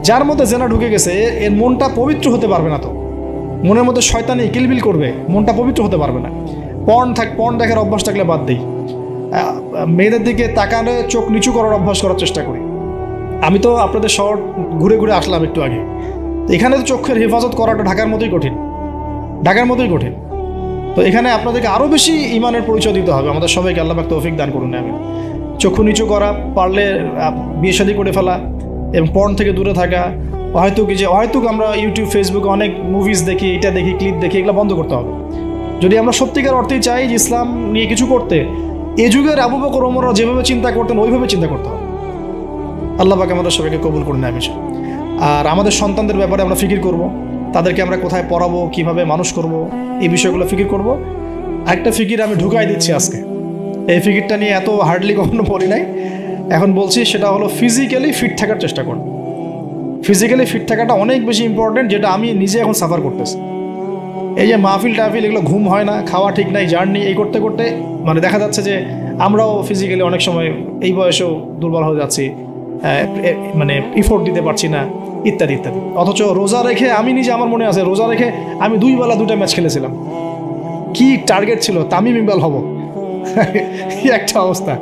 যার মধ্যে জিনা ঢুকে গেছে এর মনটা পবিত্র হতে পারবে না। তো মনের মধ্যে শয়তানি কিলবিল করবে, মনটা পবিত্র হতে পারবে না। পর্ন দেখার অভ্যাস থাকলে বাদ দেই, মেয়েদের দিকে তাকালে চোখ নিচু করার অভ্যাস করার চেষ্টা করি। আমি তো আপনাদের শহর ঘুরে ঘুরে আসলাম একটু আগে, এখানে তো চোখের হেফাজত করাটা ঢাকার মতোই কঠিন, ঢাকার মতোই কঠিন। তো এখানে আপনাদেরকে আরও বেশি ইমানের পরিচয় দিতে হবে। আমাদের সবাইকে আল্লাহ পাক তৌফিক দান করুন। আমি চক্ষু নিচু করা, পারলে বিয়ে শাদী করে ফেলা এবং পর্ন থেকে দূরে থাকা, হয়তো আমরা ইউটিউব ফেসবুকে অনেক মুভিজ দেখি, এটা দেখি, ক্লিপ দেখি, এগুলো বন্ধ করতে হবে। যদি আমরা সত্যিকার অর্থেই চাই যে ইসলাম নিয়ে কিছু করতে, এ যুগের আবু বকর ওমররা যেভাবে চিন্তা করতেন ওইভাবে চিন্তা করতে হবে। আল্লাহ পাক আমাদের সবাইকে কবুল করুন আমিন। আর আমাদের সন্তানদের ব্যাপারে আমরা ফিকির করব, তাদেরকে আমরা কোথায় পড়াবো, কিভাবে মানুষ করব, এই বিষয়গুলো ফিকির করব। একটা ফিকির আমি ঢুকাই দিচ্ছি আজকে, এই ফিকিরটা নিয়ে এত হার্ডলি কখনো বলি নাই, এখন বলছি। সেটা হলো ফিজিক্যালি ফিট থাকার চেষ্টা করুন। ফিজিক্যালি ফিট থাকাটা অনেক বেশি ইম্পর্টেন্ট, যেটা আমি নিজে এখন সাফার করতেছি। এই যে মাহফিল টাহফিল, এগুলো ঘুম হয় না, খাওয়া ঠিক নাই, জার্নি এই করতে করতে মানে দেখা যাচ্ছে যে আমরাও ফিজিক্যালি অনেক সময় এই বয়সেও দুর্বল হয়ে যাচ্ছি, মানে ইফোর্ট দিতে পারছি না, ইত্যাদি ইত্যাদি। অথচ রোজা রেখে আমি নিজে, আমার মনে আছে রোজা রেখে আমি 2 বেলা 2টা ম্যাচ খেলেছিলাম। কি টার্গেট ছিল, তামিম ইকবাল হব, একটা অবস্থা।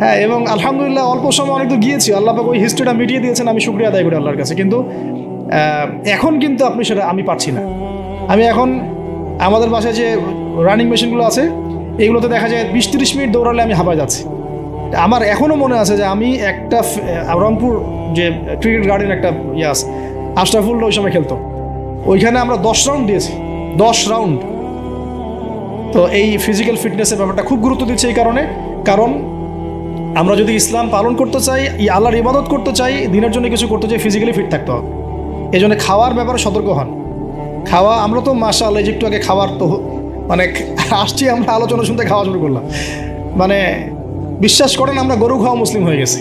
হ্যাঁ, এবং আলহামদুলিল্লাহ অল্প সময় অনেক দূর গিয়েছি। আল্লাহ পাক ওই হিস্ট্রিটা মিটিয়ে দিয়েছেন, আমি শুকরিয়া আদায় করি আল্লাহর কাছে। কিন্তু এখন কিন্তু আপনি সেটা আমি পাচ্ছি না। আমি এখন আমাদের বাসায় যে রানিং মেশিনগুলো আছে, এগুলোতে দেখা যায় 20-30 মিনিট দৌড়ালে আমি হাঁপায় যাচ্ছি। আমার এখনও মনে আছে যে আমি একটা রংপুর যে ক্রিকেট গার্ডেন একটা আছে, আশরাফুল ওই সময় খেলতো, ওইখানে আমরা 10 রাউন্ড দিয়েছি, 10 রাউন্ড। তো এই ফিজিক্যাল ফিটনেসের ব্যাপারটা খুব গুরুত্ব দিচ্ছে এই কারণ আমরা যদি ইসলাম পালন করতে চাই, আল্লাহর ইবাদত করতে চাই, দিনের জন্য কিছু করতে চাই, ফিজিক্যালি ফিট থাকতে হবে। এই জন্য খাওয়ার ব্যাপারে সতর্ক হন। খাওয়া, আমরা তো মাশাআল্লাহ একটু আগে খাবার তো মানে আসছি, আমরা আলোচনা শুনতে খাওয়া শুরু করলাম। মানে বিশ্বাস করেন আমরা গরু খাওয়া মুসলিম হয়ে গেছি।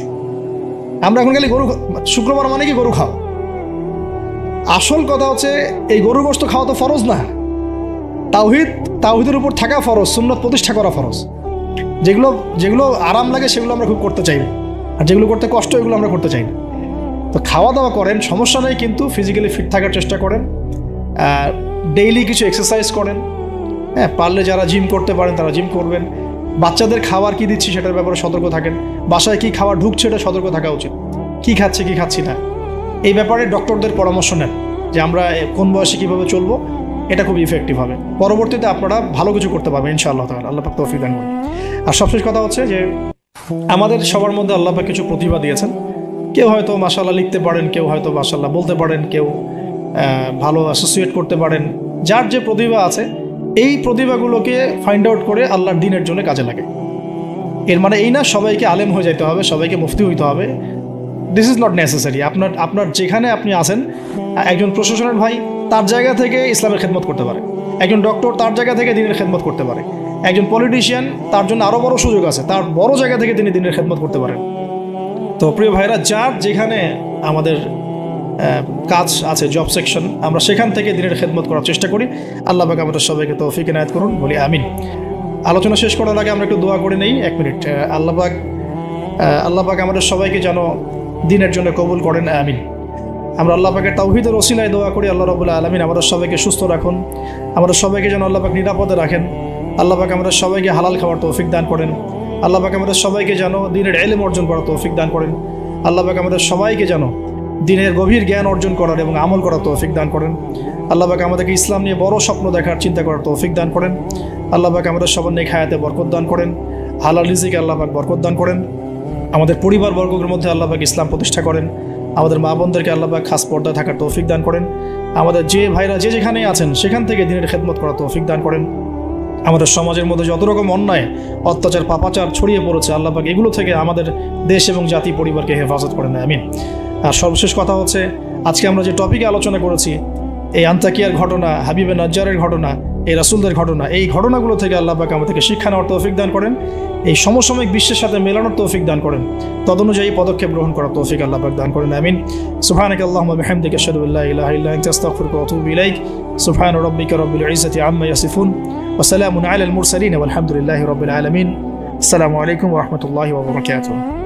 আমরা এখন খালি গরু, শুক্রবার মানে কি গরু খাও। আসল কথা হচ্ছে এই গরু গোশত খাওয়া তো ফরজ না, তাওহীদের উপর থাকা ফরজ, সুন্নাত প্রতিষ্ঠা করা ফরজ। যেগুলো আরাম লাগে সেগুলো আমরা খুব করতে চাই না, আর যেগুলো করতে কষ্ট এগুলো আমরা করতে চাই না। তো খাওয়া দাওয়া করেন, সমস্যা নেই, কিন্তু ফিজিক্যালি ফিট থাকার চেষ্টা করেন। ডেইলি কিছু এক্সারসাইজ করেন। হ্যাঁ, পারলে যারা জিম করতে পারেন তারা জিম করবেন। বাচ্চাদের খাবার কি দিচ্ছি সেটার ব্যাপারে সতর্ক থাকেন। বাসায় কি খাবার ঢুকছে এটা সতর্ক থাকা উচিত। কি খাচ্ছে কি খাচ্ছি না, এই ব্যাপারে ডক্টরদের পরামর্শ নেন যে আমরা কোন বয়সে কীভাবে চলবো, এটা খুব ইফেক্টিভ হবে। পরবর্তীতে আপনারা ভালো কিছু করতে পারবেন ইনশাআল্লাহ তাআলা। আল্লাহ পাক তৌফিক দান করুন। আর সবশেষ কথা হচ্ছে যে আমাদের সবার মধ্যে আল্লাহ পাক কিছু প্রতিভা দিয়েছেন। কেউ হয়তো মাশাআল্লাহ লিখতে পারেন, কেউ হয়তো মাশাআল্লাহ বলতে পারেন, কেউ ভালো অ্যাসোসিয়েট করতে পারেন। যার যে প্রতিভা আছে এই প্রতিভাগুলোকে ফাইন্ড আউট করে আল্লাহর দ্বীনের জন্য কাজে লাগে। এর মানে এই না সবাইকে আলেম হয়ে যেতে হবে, সবাইকে মুফতি হইতে হবে। This is not necessary. আপনার যেখানে আপনি আছেন, একজন প্রশাসনের ভাই তার জায়গা থেকে ইসলামের খেদমত করতে পারে, একজন ডক্টর তার জায়গা থেকে দ্বীনের খেদমত করতে পারে, একজন পলিটিশিয়ান তার জন্য আরও বড় সুযোগ আছে, তার বড় জায়গা থেকে তিনি দ্বীনের খেদমত করতে পারেন। তো প্রিয় ভাইরা, যার যেখানে আমাদের কাজ আছে, জব সেকশন, আমরা সেখান থেকে দ্বীনের খেদমত করার চেষ্টা করি। আল্লাহ পাক আমাদের সবাইকে তৌফিক ইনায়াত করুন, বলি আমিন। আলোচনা শেষ করার আগে আমরা একটু দোয়া করে নেই, 1 মিনিট। আল্লাহ পাক আমাদের সবাইকে যেন দ্বীনের জন্য কবুল করেন, আমিন। আমরা আল্লাহ পাকের তাওহীদের ওসিলায় দোয়া করি, আল্লাহ রাব্বুল আলামিন আমাদের সবাইকে সুস্থ রাখুন, আমাদের সবাইকে যেন আল্লাহ পাক নিরাপদে রাখেন। আল্লাহ পাক আমাদের সবাইকে হালাল খাওয়ার তৌফিক দান করেন। আল্লাহ পাক আমাদের সবাইকে যেন দ্বীনের ইলম অর্জন করার তৌফিক দান করেন। আল্লাহ পাক আমাদের সবাইকে যেন দ্বীনের গভীর জ্ঞান অর্জন করার এবং আমল করার তৌফিক দান করেন। আল্লাহ পাক আমাদেরকে ইসলাম নিয়ে বড় স্বপ্ন দেখার, চিন্তা করার তৌফিক দান করেন। আল্লাহ পাক আমাদের সবার নেক হায়াতে বরকত দান করেন, হালাল রিজিকে আল্লাহ পাক বরকত দান করেন। আমাদের পরিবার বর্গের মধ্যে আল্লাহ পাক ইসলাম প্রতিষ্ঠা করেন। আমাদের মা বোনদেরকে আল্লাহ পাক খাস পর্দায় থাকার তৌফিক দান করেন। আমাদের যে ভাইরা যে যেখানে আছেন সেখান থেকে দ্বীনের খেদমত করার তৌফিক দান করেন। আমাদের সমাজের মধ্যে যত রকম অন্যায়, অত্যাচার, পাপাচার ছড়িয়ে পড়েছে, আল্লাহ পাক এগুলো থেকে আমাদের দেশ এবং জাতি পরিবারকে হেফাজত করেন, আমিন। আর সর্বশেষ কথা হচ্ছে, আজকে আমরা যে টপিকে আলোচনা করেছি, এই আন্তাকিয়ার ঘটনা, হাবিবে নাজ্জারের ঘটনা, এই রাসূলদের ঘটনা, এই ঘটনাগুলো থেকে আল্লাহ পাক আমাদেরকে শিক্ষা নেওয়ার তৌফিক দান করেন, এই সমসাময়িক বিশ্বের সাথে মেলানোর তৌফিক দান করেন, তদনুযায়ী পদক্ষেপ গ্রহণ করার তৌফিক আল্লাহ পাক দান করেন, আমিন। সুবহানাকা আল্লাহুম্মা বিহামদিকা আশহাদু আল্লা ইলাহা ইল্লা আনতা আস্তাগফিরুকা ওয়া আতুবু ইলাইক। সুবহানা রাব্বিকা রাব্বিল ইজ্জাতি আম্মা ইয়াসিফুন ওয়া সালামুন আলাল মুরসালিন ওয়া আলহামদুলিল্লাহি রাব্বিল আলামিন। আসসালামু আলাইকুম ওয়া রাহমাতুল্লাহি ওয়া বারাকাতুহু।